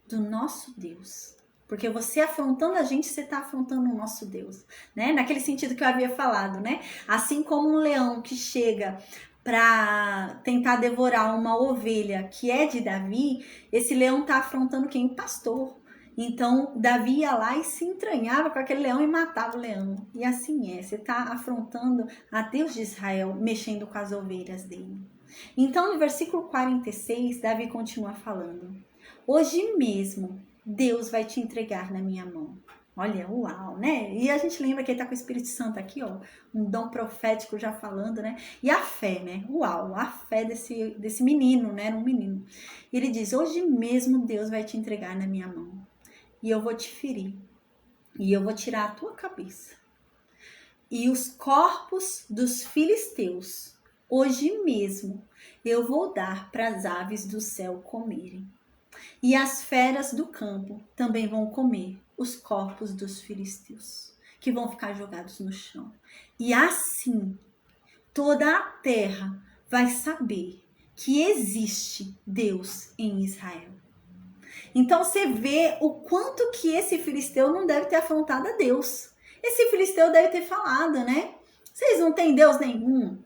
Do nosso Deus. Porque você afrontando a gente, você tá afrontando o nosso Deus, né? Naquele sentido que eu havia falado, né? Assim como um leão que chega para tentar devorar uma ovelha que é de Davi, esse leão tá afrontando quem? O pastor. Então, Davi ia lá e se entranhava com aquele leão e matava o leão. E assim você tá afrontando a Deus de Israel, mexendo com as ovelhas dele. Então, no versículo 46, Davi continua falando, hoje mesmo, Deus vai te entregar na minha mão. Olha, uau, né? E a gente lembra que ele tá com o Espírito Santo aqui, ó, um dom profético já falando, né? E a fé, né? Uau, a fé desse menino, né? Era um menino. E ele diz, hoje mesmo Deus vai te entregar na minha mão. E eu vou te ferir. E eu vou tirar a tua cabeça. E os corpos dos filisteus, hoje mesmo, eu vou dar para as aves do céu comerem. E as feras do campo também vão comer os corpos dos filisteus, que vão ficar jogados no chão. E assim, toda a terra vai saber que existe Deus em Israel. Então você vê o quanto que esse filisteu não deve ter afrontado a Deus. Esse filisteu deve ter falado, né? Vocês não têm Deus nenhum.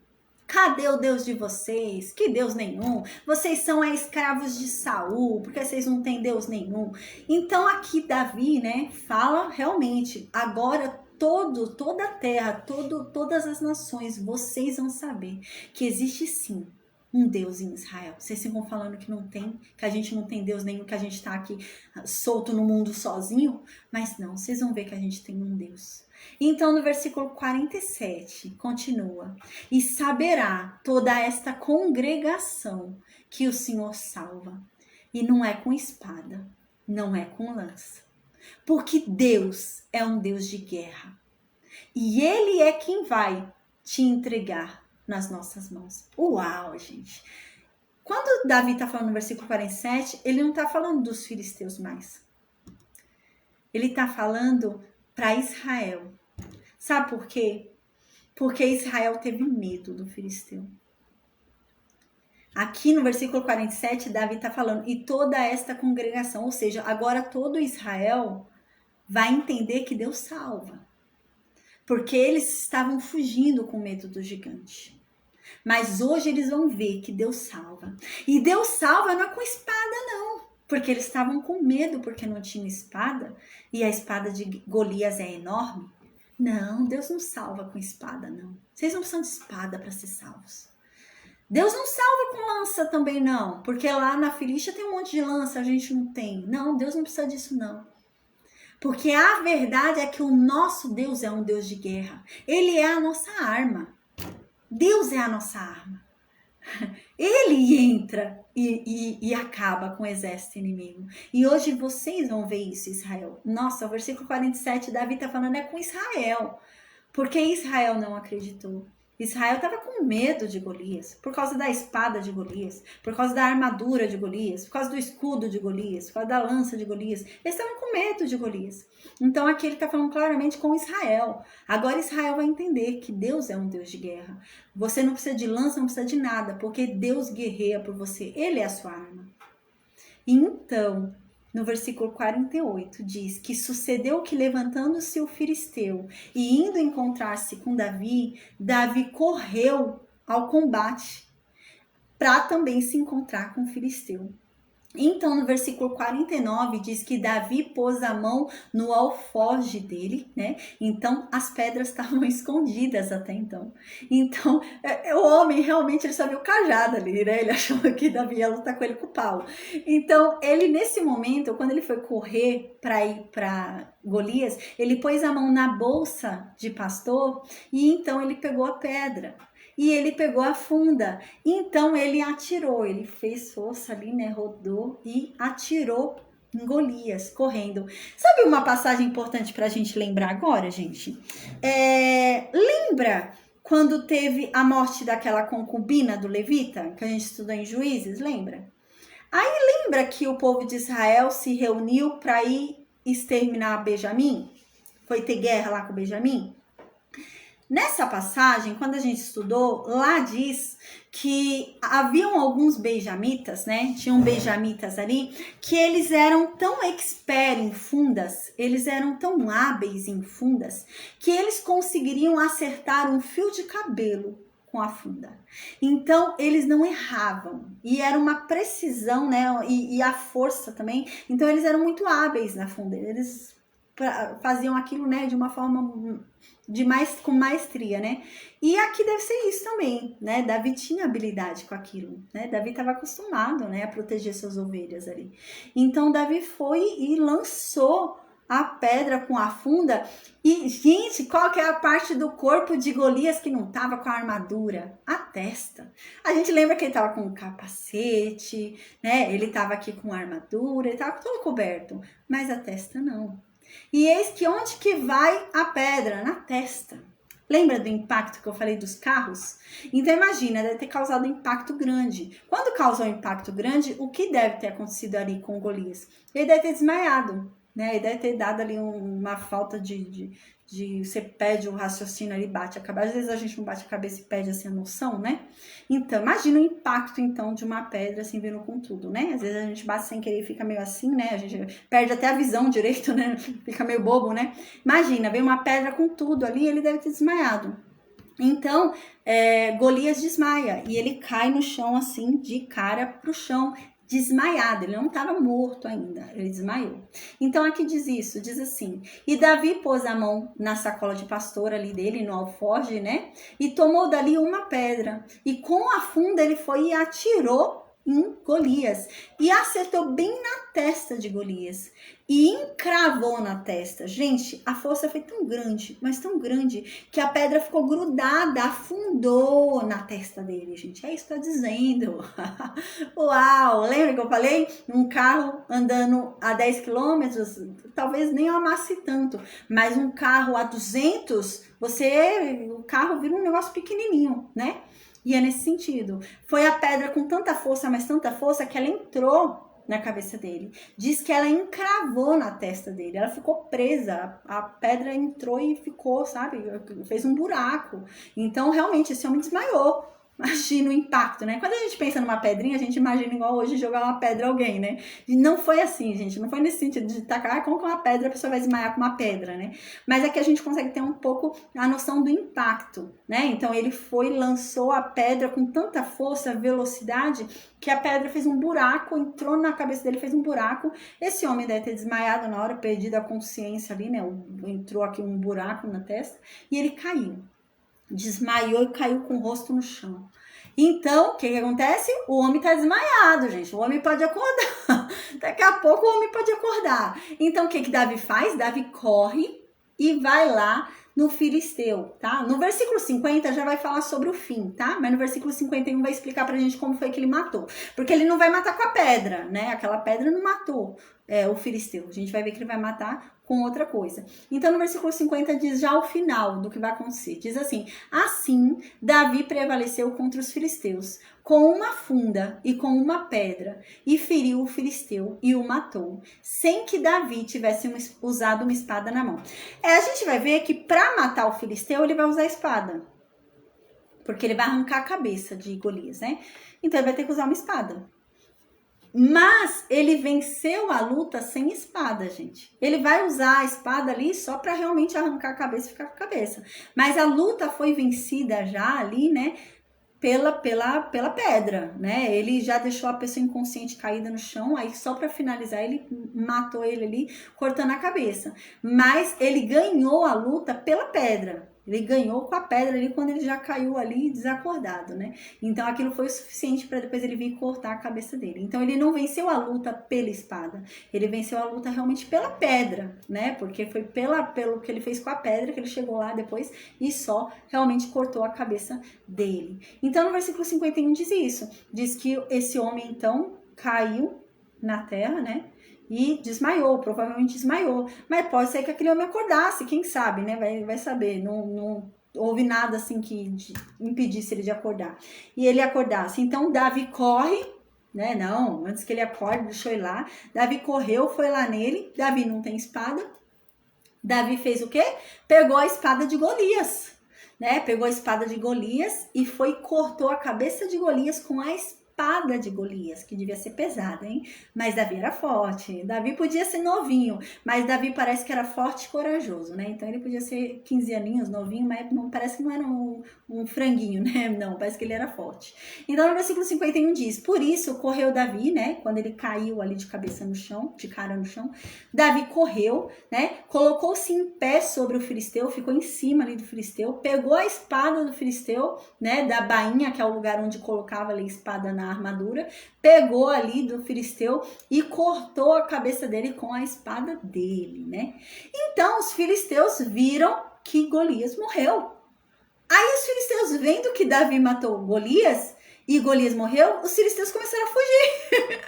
Cadê o Deus de vocês? Que Deus nenhum. Vocês são escravos de Saul, porque vocês não têm Deus nenhum. Então aqui Davi, né, fala realmente, agora toda a terra, todas as nações, vocês vão saber que existe sim um Deus em Israel. Vocês ficam falando que não tem, que a gente não tem Deus nenhum, que a gente tá aqui solto no mundo sozinho, mas não, vocês vão ver que a gente tem um Deus. Então no versículo 47 continua: e saberá toda esta congregação que o Senhor salva, e não é com espada, não é com lança, porque Deus é um Deus de guerra, e Ele é quem vai te entregar nas nossas mãos. Uau, gente! Quando Davi está falando no versículo 47, ele não está falando dos filisteus mais. Ele está falando para Israel. Sabe por quê? Porque Israel teve medo do filisteu. Aqui no versículo 47, Davi está falando, e toda esta congregação, ou seja, agora todo Israel vai entender que Deus salva. Porque eles estavam fugindo com medo do gigante. Mas hoje eles vão ver que Deus salva. E Deus salva não é com espada, não. Porque eles estavam com medo porque não tinha espada. E a espada de Golias é enorme. Não, Deus não salva com espada, não. Vocês não precisam de espada para ser salvos. Deus não salva com lança também, não. Porque lá na Filístia tem um monte de lança, a gente não tem. Não, Deus não precisa disso, não. Porque a verdade é que o nosso Deus é um Deus de guerra. Ele é a nossa arma. Deus é a nossa arma. Ele entra e acaba com o exército inimigo. E hoje vocês vão ver isso, Israel. Nossa, o versículo 47, Davi está falando é com Israel. Porque Israel não acreditou. Israel estava com medo de Golias, por causa da espada de Golias, por causa da armadura de Golias, por causa do escudo de Golias, por causa da lança de Golias. Eles estavam com medo de Golias. Então aqui ele está falando claramente com Israel. Agora Israel vai entender que Deus é um Deus de guerra. Você não precisa de lança, não precisa de nada, porque Deus guerreia por você. Ele é a sua arma. Então, no versículo 48, diz que sucedeu que levantando-se o filisteu e indo encontrar-se com Davi, Davi correu ao combate para também se encontrar com o filisteu. Então, no versículo 49, diz que Davi pôs a mão no alforje dele, né? Então, as pedras estavam escondidas até então. Então, o homem realmente, ele sabia o cajado ali, né? Ele achava que Davi ia lutar com ele com o pau. Então, ele nesse momento, quando ele foi correr para ir para Golias, ele pôs a mão na bolsa de pastor e então ele pegou a pedra. E ele pegou a funda, então ele atirou, ele fez força ali, né, rodou e atirou em Golias, correndo. Sabe uma passagem importante para a gente lembrar agora, gente? Lembra quando teve a morte daquela concubina do Levita, que a gente estudou em Juízes, lembra? Aí lembra que o povo de Israel se reuniu para ir exterminar Benjamim? Foi ter guerra lá com Benjamim? Nessa passagem, quando a gente estudou, lá diz que haviam alguns benjamitas, né? Tinham benjamitas ali, que eles eram tão expert em fundas, eles eram tão hábeis em fundas, que eles conseguiriam acertar um fio de cabelo com a funda. Então, eles não erravam. E era uma precisão, né? E a força também. Então, eles eram muito hábeis na funda. Eles faziam aquilo, né, de uma forma com maestria, né? E aqui deve ser isso também, né? Davi tinha habilidade com aquilo, né? Davi estava acostumado, né, a proteger suas ovelhas ali. Então Davi foi e lançou a pedra com a funda. E, gente, qual que é a parte do corpo de Golias que não tava com a armadura? A testa. A gente lembra que ele tava com um capacete, né? Ele tava aqui com a armadura, ele tava todo coberto, mas a testa não. E eis que onde que vai a pedra? Na testa. Lembra do impacto que eu falei dos carros? Então imagina, deve ter causado um impacto grande. Quando causou um impacto grande, o que deve ter acontecido ali com Golias? Ele deve ter desmaiado, né? Ele deve ter dado ali uma falta de você perde o raciocínio ali, bate a cabeça. Às vezes a gente não bate a cabeça e perde assim a noção, né? Então, imagina o impacto, então, de uma pedra assim vindo com tudo, né? Às vezes a gente bate sem querer e fica meio assim, né? A gente perde até a visão direito, né? Fica meio bobo, né? Imagina, vem uma pedra com tudo ali, ele deve ter desmaiado. Então, Golias desmaia e ele cai no chão assim, de cara pro chão, desmaiado. Ele não estava morto ainda, ele desmaiou. Então aqui diz isso, diz assim: e Davi pôs a mão na sacola de pastor ali dele, no alforje, né? E tomou dali uma pedra e com a funda ele foi e atirou em Golias e acertou bem na testa de Golias e encravou na testa. Gente, a força foi tão grande, mas tão grande, que a pedra ficou grudada, afundou na testa dele, gente. É isso que tá dizendo. Uau! Lembra que eu falei? Um carro andando a 10 quilômetros, talvez nem amasse tanto, mas um carro a 200, o carro vira um negócio pequenininho, né? E é nesse sentido. Foi a pedra com tanta força, mas tanta força, que ela entrou na cabeça dele. Diz que ela encravou na testa dele. Ela ficou presa. A pedra entrou e ficou, sabe? Fez um buraco. Então, realmente, esse homem desmaiou. Imagina o impacto, né? Quando a gente pensa numa pedrinha, a gente imagina igual hoje jogar uma pedra a alguém, né? E não foi assim, gente. Não foi nesse sentido de tacar, como com uma pedra a pessoa vai desmaiar com uma pedra, né? Mas é que a gente consegue ter um pouco a noção do impacto, né? Então ele lançou a pedra com tanta força, velocidade, que a pedra fez um buraco, entrou na cabeça dele, fez um buraco. Esse homem deve ter desmaiado na hora, perdido a consciência ali, né? Entrou aqui um buraco na testa e ele caiu. Desmaiou e caiu com o rosto no chão. Então, o que acontece? O homem tá desmaiado, gente. O homem pode acordar. Daqui a pouco o homem pode acordar. Então, o que Davi faz? Davi corre e vai lá no filisteu, tá? No versículo 50 já vai falar sobre o fim, tá? Mas no versículo 51 vai explicar pra gente como foi que ele matou. Porque ele não vai matar com a pedra, né? Aquela pedra não matou o filisteu. A gente vai ver que ele vai matar com outra coisa. Então, no versículo 50 diz já o final do que vai acontecer. Diz assim: assim, Davi prevaleceu contra os filisteus com uma funda e com uma pedra, e feriu o filisteu e o matou, sem que Davi tivesse usado uma espada na mão. A gente vai ver que para matar o filisteu, ele vai usar a espada. Porque ele vai arrancar a cabeça de Golias, né? Então, ele vai ter que usar uma espada. Mas ele venceu a luta sem espada, gente. Ele vai usar a espada ali só para realmente arrancar a cabeça e ficar com a cabeça. Mas a luta foi vencida já ali, né? Pela pedra, né? Ele já deixou a pessoa inconsciente caída no chão, aí só para finalizar ele matou ele ali, cortando a cabeça. Mas ele ganhou a luta pela pedra. Ele ganhou com a pedra ali quando ele já caiu ali desacordado, né? Então aquilo foi o suficiente para depois ele vir cortar a cabeça dele. Então ele não venceu a luta pela espada, ele venceu a luta realmente pela pedra, né? Porque foi pelo que ele fez com a pedra que ele chegou lá depois e só realmente cortou a cabeça dele. Então no versículo 51 diz isso, diz que esse homem então caiu na terra, né? E desmaiou, provavelmente desmaiou. Mas pode ser que aquele homem acordasse, quem sabe, né? Vai saber. Não houve nada assim que impedisse ele de acordar. E ele acordasse. Então, Davi corre, né? Não, antes que ele acorde, deixou ele lá. Davi correu, foi lá nele. Davi não tem espada. Davi fez o quê? Pegou a espada de Golias, né? Pegou a espada de Golias e foi e cortou a cabeça de Golias com a espada de Golias, que devia ser pesada, hein? Mas Davi era forte. Davi podia ser novinho, mas Davi parece que era forte e corajoso, né? Então ele podia ser 15 aninhos, novinho, mas não, parece que não era um franguinho, né? Não, parece que ele era forte. Então no versículo 51 diz: por isso correu Davi, né? Quando ele caiu ali de cabeça no chão, de cara no chão, Davi correu, né? Colocou-se em pé sobre o filisteu, ficou em cima ali do filisteu, pegou a espada do filisteu, né? Da bainha, que é o lugar onde colocava ali a espada na armadura, pegou ali do filisteu e cortou a cabeça dele com a espada dele, né? Então os filisteus viram que Golias morreu. Aí os filisteus, vendo que Davi matou Golias e Golias morreu, os filisteus começaram a fugir.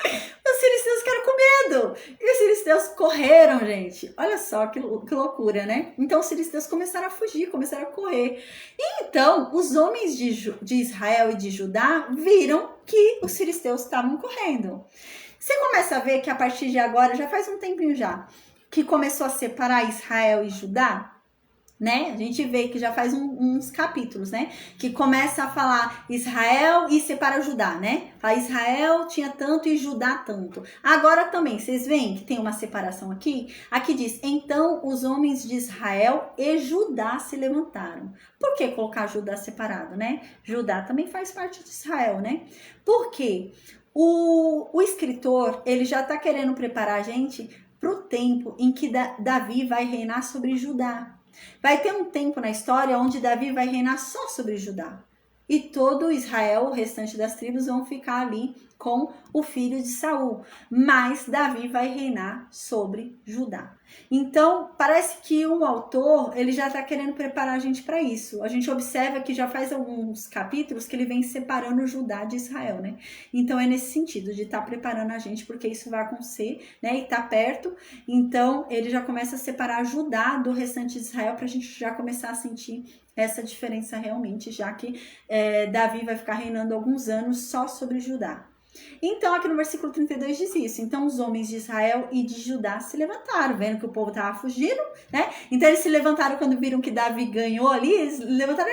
Os filisteus ficaram com medo. E os filisteus correram, gente. Olha só que loucura, né? Então os filisteus começaram a fugir, começaram a correr. E então os homens de Israel e de Judá viram que os filisteus estavam correndo. Você começa a ver que a partir de agora, já faz um tempinho já, que começou a separar Israel e Judá. né? A gente vê que já faz uns capítulos, né? Que começa a falar Israel e separa Judá, né? Fala Israel tinha tanto e Judá tanto. Agora também, vocês veem que tem uma separação aqui? Aqui diz, então os homens de Israel e Judá se levantaram. Por que colocar Judá separado, né? Judá também faz parte de Israel, né? Por quê? O escritor, ele já tá querendo preparar a gente para o tempo em que Davi vai reinar sobre Judá. Vai ter um tempo na história onde Davi vai reinar só sobre Judá. E todo Israel, o restante das tribos, vão ficar ali com o filho de Saul. Mas Davi vai reinar sobre Judá. Então, parece que o autor, ele já está querendo preparar a gente para isso. A gente observa que já faz alguns capítulos que ele vem separando Judá de Israel, né? Então, é nesse sentido, de estar preparando a gente, porque isso vai acontecer, né? E tá perto. Então, ele já começa a separar Judá do restante de Israel para a gente já começar a sentir essa diferença realmente, já que Davi vai ficar reinando alguns anos só sobre Judá. Então, aqui no versículo 32 diz isso. Então, os homens de Israel e de Judá se levantaram, vendo que o povo estava fugindo, né? Então, eles se levantaram quando viram que Davi ganhou ali, eles levantaram,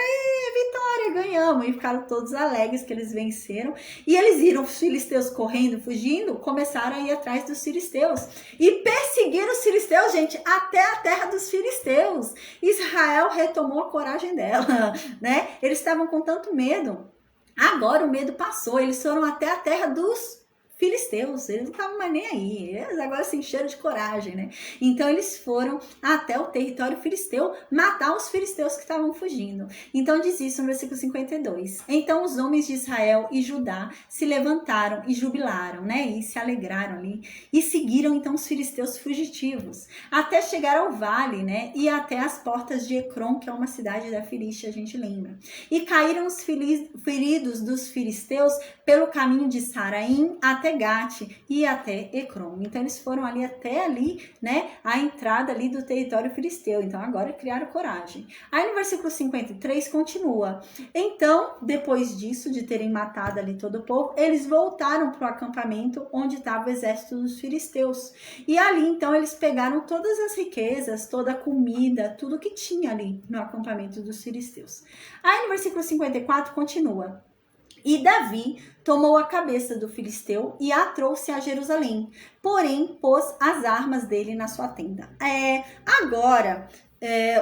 vitória, ganhamos! E ficaram todos alegres que eles venceram. E eles viram os filisteus correndo, fugindo, começaram a ir atrás dos filisteus. E perseguiram os filisteus, gente, até a terra dos filisteus. Israel retomou a coragem dela, né? Eles estavam com tanto medo. Agora o medo passou, eles foram até a terra dos filisteus, eles não estavam mais nem aí, eles agora se encheram de coragem, né? Então eles foram até o território filisteu matar os filisteus que estavam fugindo. Então diz isso no versículo 52. Então os homens de Israel e Judá se levantaram e jubilaram, né? E se alegraram ali e seguiram então os filisteus fugitivos até chegar ao vale, né? E até as portas de Ecrom, que é uma cidade da Filístia, a gente lembra. E caíram os feridos dos filisteus pelo caminho de Saraim até Gate e até Ecrom. Então eles foram ali até ali, né, a entrada ali do território filisteu. Então agora criaram coragem. Aí no versículo 53 continua. Então, depois disso, de terem matado ali todo o povo, eles voltaram para o acampamento onde estava o exército dos filisteus. E ali, então, eles pegaram todas as riquezas, toda a comida, tudo que tinha ali no acampamento dos filisteus. Aí no versículo 54 continua. E Davi tomou a cabeça do filisteu e a trouxe a Jerusalém, porém pôs as armas dele na sua tenda. Agora,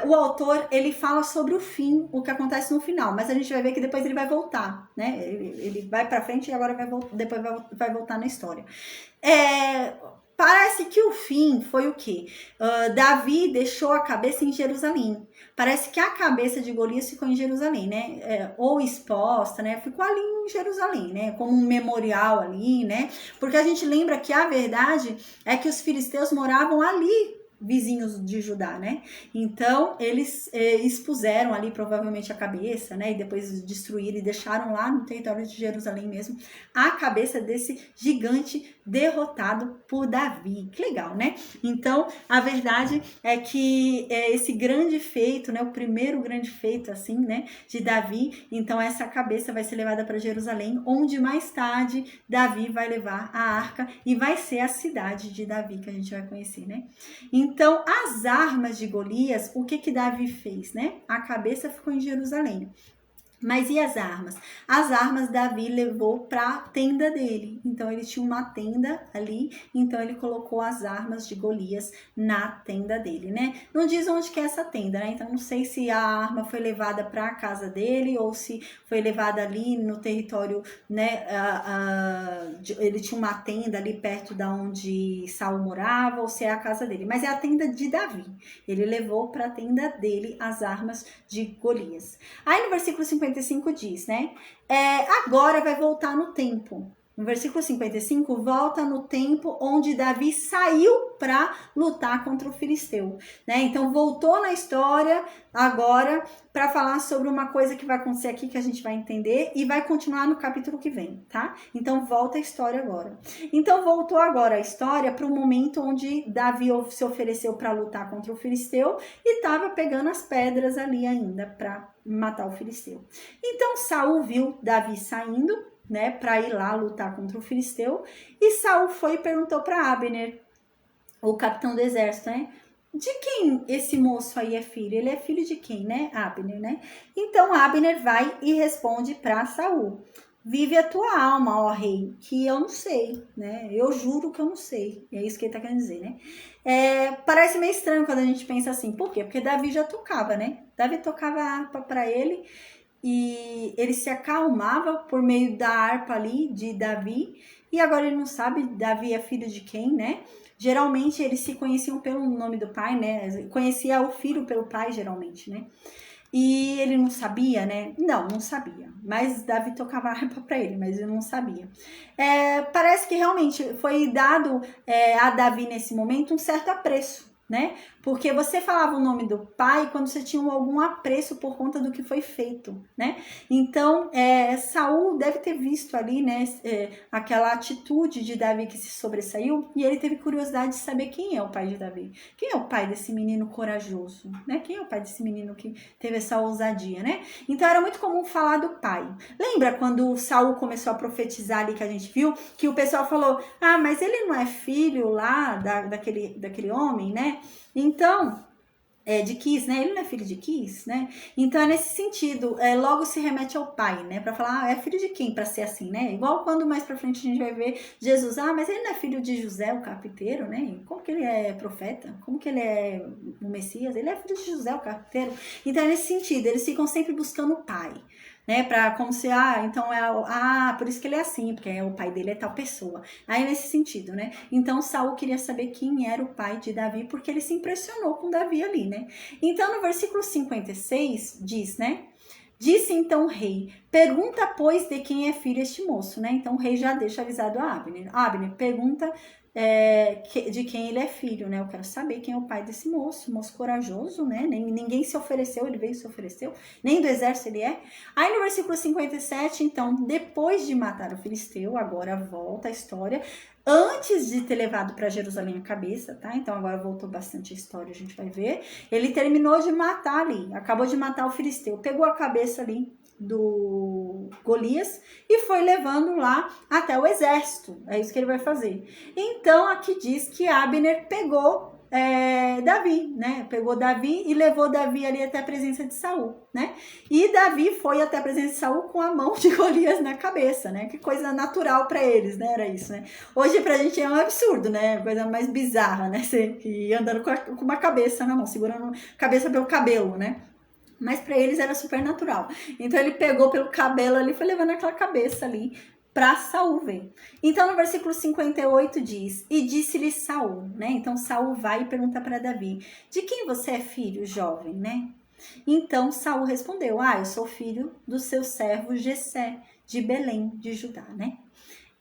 o autor, ele fala sobre o fim, o que acontece no final, mas a gente vai ver que depois ele vai voltar, né? Ele vai para frente e agora depois vai voltar na história. Parece que o fim foi o quê? Davi deixou a cabeça em Jerusalém. Parece que a cabeça de Golias ficou em Jerusalém, né? Ou exposta, né? Ficou ali em Jerusalém, né? Como um memorial ali, né? Porque a gente lembra que a verdade é que os filisteus moravam ali, vizinhos de Judá, né? Então, eles expuseram ali provavelmente a cabeça, né? E depois destruíram e deixaram lá no território de Jerusalém mesmo a cabeça desse gigante derrotado por Davi. Que legal, né? Então, a verdade é que esse grande feito, né? O primeiro grande feito, assim, né? De Davi. Então, essa cabeça vai ser levada para Jerusalém, onde mais tarde Davi vai levar a arca e vai ser a cidade de Davi que a gente vai conhecer, né? Então, as armas de Golias, o que Davi fez, né? A cabeça ficou em Jerusalém. Mas e as armas? As armas Davi levou para a tenda dele. Então ele tinha uma tenda ali, então ele colocou as armas de Golias na tenda dele, né? Não diz onde que é essa tenda, né? Então não sei se a arma foi levada para a casa dele ou se foi levada ali no território, né? Ele tinha uma tenda ali perto da onde Saul morava ou se é a casa dele. Mas é a tenda de Davi. Ele levou para a tenda dele as armas de Golias. Aí no versículo 55 diz, né? Agora vai voltar no tempo. No versículo 55, volta no tempo onde Davi saiu para lutar contra o filisteu, né? Então, voltou na história agora para falar sobre uma coisa que vai acontecer aqui que a gente vai entender e vai continuar no capítulo que vem, tá? Então, volta a história agora. Então, voltou agora a história para o momento onde Davi se ofereceu para lutar contra o filisteu e estava pegando as pedras ali ainda para matar o filisteu. Então, Saul viu Davi saindo, né, para ir lá lutar contra o filisteu, e Saul foi e perguntou para Abner, o capitão do exército, né? de quem esse moço aí é filho? Ele é filho de quem, né? Abner, né? Então Abner vai e responde para Saul: vive a tua alma, ó rei, que eu não sei, né? Eu juro que eu não sei. É isso que ele tá querendo dizer, né? Parece meio estranho quando a gente pensa assim. Por quê? Porque Davi já tocava, né? Davi tocava a harpa para ele e ele se acalmava por meio da harpa ali de Davi. E agora ele não sabe Davi é filho de quem, né? Geralmente eles se conheciam pelo nome do pai, né? Conhecia o filho pelo pai, geralmente, né? E ele não sabia, né? Não sabia. Mas Davi tocava a harpa para ele, mas ele não sabia. Parece que realmente foi dado a Davi nesse momento um certo apreço, né? Porque você falava o nome do pai quando você tinha algum apreço por conta do que foi feito, né? Então, Saul deve ter visto ali, né, aquela atitude de Davi que se sobressaiu, e ele teve curiosidade de saber quem é o pai de Davi. Quem é o pai desse menino corajoso, né? Quem é o pai desse menino que teve essa ousadia, né? Então, era muito comum falar do pai. Lembra quando Saul começou a profetizar ali que a gente viu, que o pessoal falou, mas ele não é filho lá daquele homem, né? Então, de Quis, né? Ele não é filho de Quis, né? Então é nesse sentido, logo se remete ao pai, né? Para falar, é filho de quem para ser assim, né? Igual quando mais para frente a gente vai ver Jesus, mas ele não é filho de José, o carpinteiro, né? Como que ele é profeta? Como que ele é o Messias? Ele é filho de José, o carpinteiro. Então é nesse sentido, eles ficam sempre buscando o pai, né, para como se, então por isso que ele é assim, porque o pai dele é tal pessoa. Aí nesse sentido, né? Então Saul queria saber quem era o pai de Davi, porque ele se impressionou com Davi ali, né? Então no versículo 56 diz, né? Disse então o rei, pergunta pois de quem é filho este moço, né? Então o rei já deixa avisado a Abner. Abner, pergunta de quem ele é filho, né? Eu quero saber quem é o pai desse moço corajoso, né? Ninguém se ofereceu, ele veio e se ofereceu, nem do exército ele é. Aí no versículo 57, então, depois de matar o filisteu, agora volta a história, antes de ter levado para Jerusalém a cabeça, tá? Então agora voltou bastante a história, a gente vai ver. Ele terminou de matar ali, acabou de matar o filisteu, pegou a cabeça ali do Golias e foi levando lá até o exército. É isso que ele vai fazer. Então aqui diz que Abner pegou Davi, né? Pegou Davi e levou Davi ali até a presença de Saul, né? E Davi foi até a presença de Saul com a mão de Golias na cabeça, né? Que coisa natural para eles, né? Era isso, né? Hoje pra gente é um absurdo, né? Coisa mais bizarra, né? Você andando com uma cabeça na mão, segurando a cabeça pelo cabelo, né? Mas para eles era super natural. Então ele pegou pelo cabelo ali, foi levando aquela cabeça ali para Saul ver. Então no versículo 58 diz: e disse-lhe Saul, né? Então Saul vai e pergunta para Davi: de quem você é filho, jovem, né? Então Saul respondeu: eu sou filho do seu servo Jessé, de Belém, de Judá, né?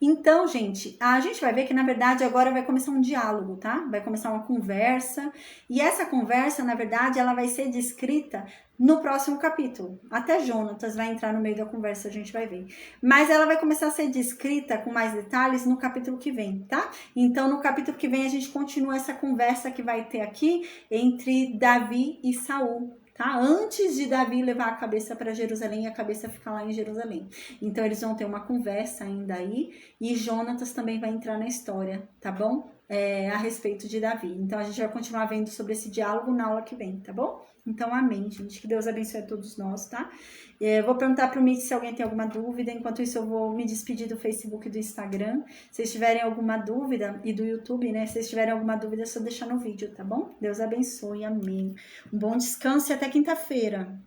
Então, gente, a gente vai ver que, na verdade, agora vai começar um diálogo, tá? Vai começar uma conversa. E essa conversa, na verdade, ela vai ser descrita no próximo capítulo. Até Jonatas vai entrar no meio da conversa, a gente vai ver. Mas ela vai começar a ser descrita com mais detalhes no capítulo que vem, tá? Então, no capítulo que vem, a gente continua essa conversa que vai ter aqui entre Davi e Saul, tá? Antes de Davi levar a cabeça para Jerusalém e a cabeça ficar lá em Jerusalém. Então eles vão ter uma conversa ainda aí e Jonatas também vai entrar na história, tá bom? A respeito de Davi. Então a gente vai continuar vendo sobre esse diálogo na aula que vem, tá bom? Então amém, gente. Que Deus abençoe a todos nós, tá? Vou perguntar para o Mitch se alguém tem alguma dúvida. Enquanto isso eu vou me despedir do Facebook e do Instagram. Se vocês tiverem alguma dúvida, e do YouTube, né? Se vocês tiverem alguma dúvida, é só deixar no vídeo, tá bom? Deus abençoe, amém. Um bom descanso e até quinta-feira.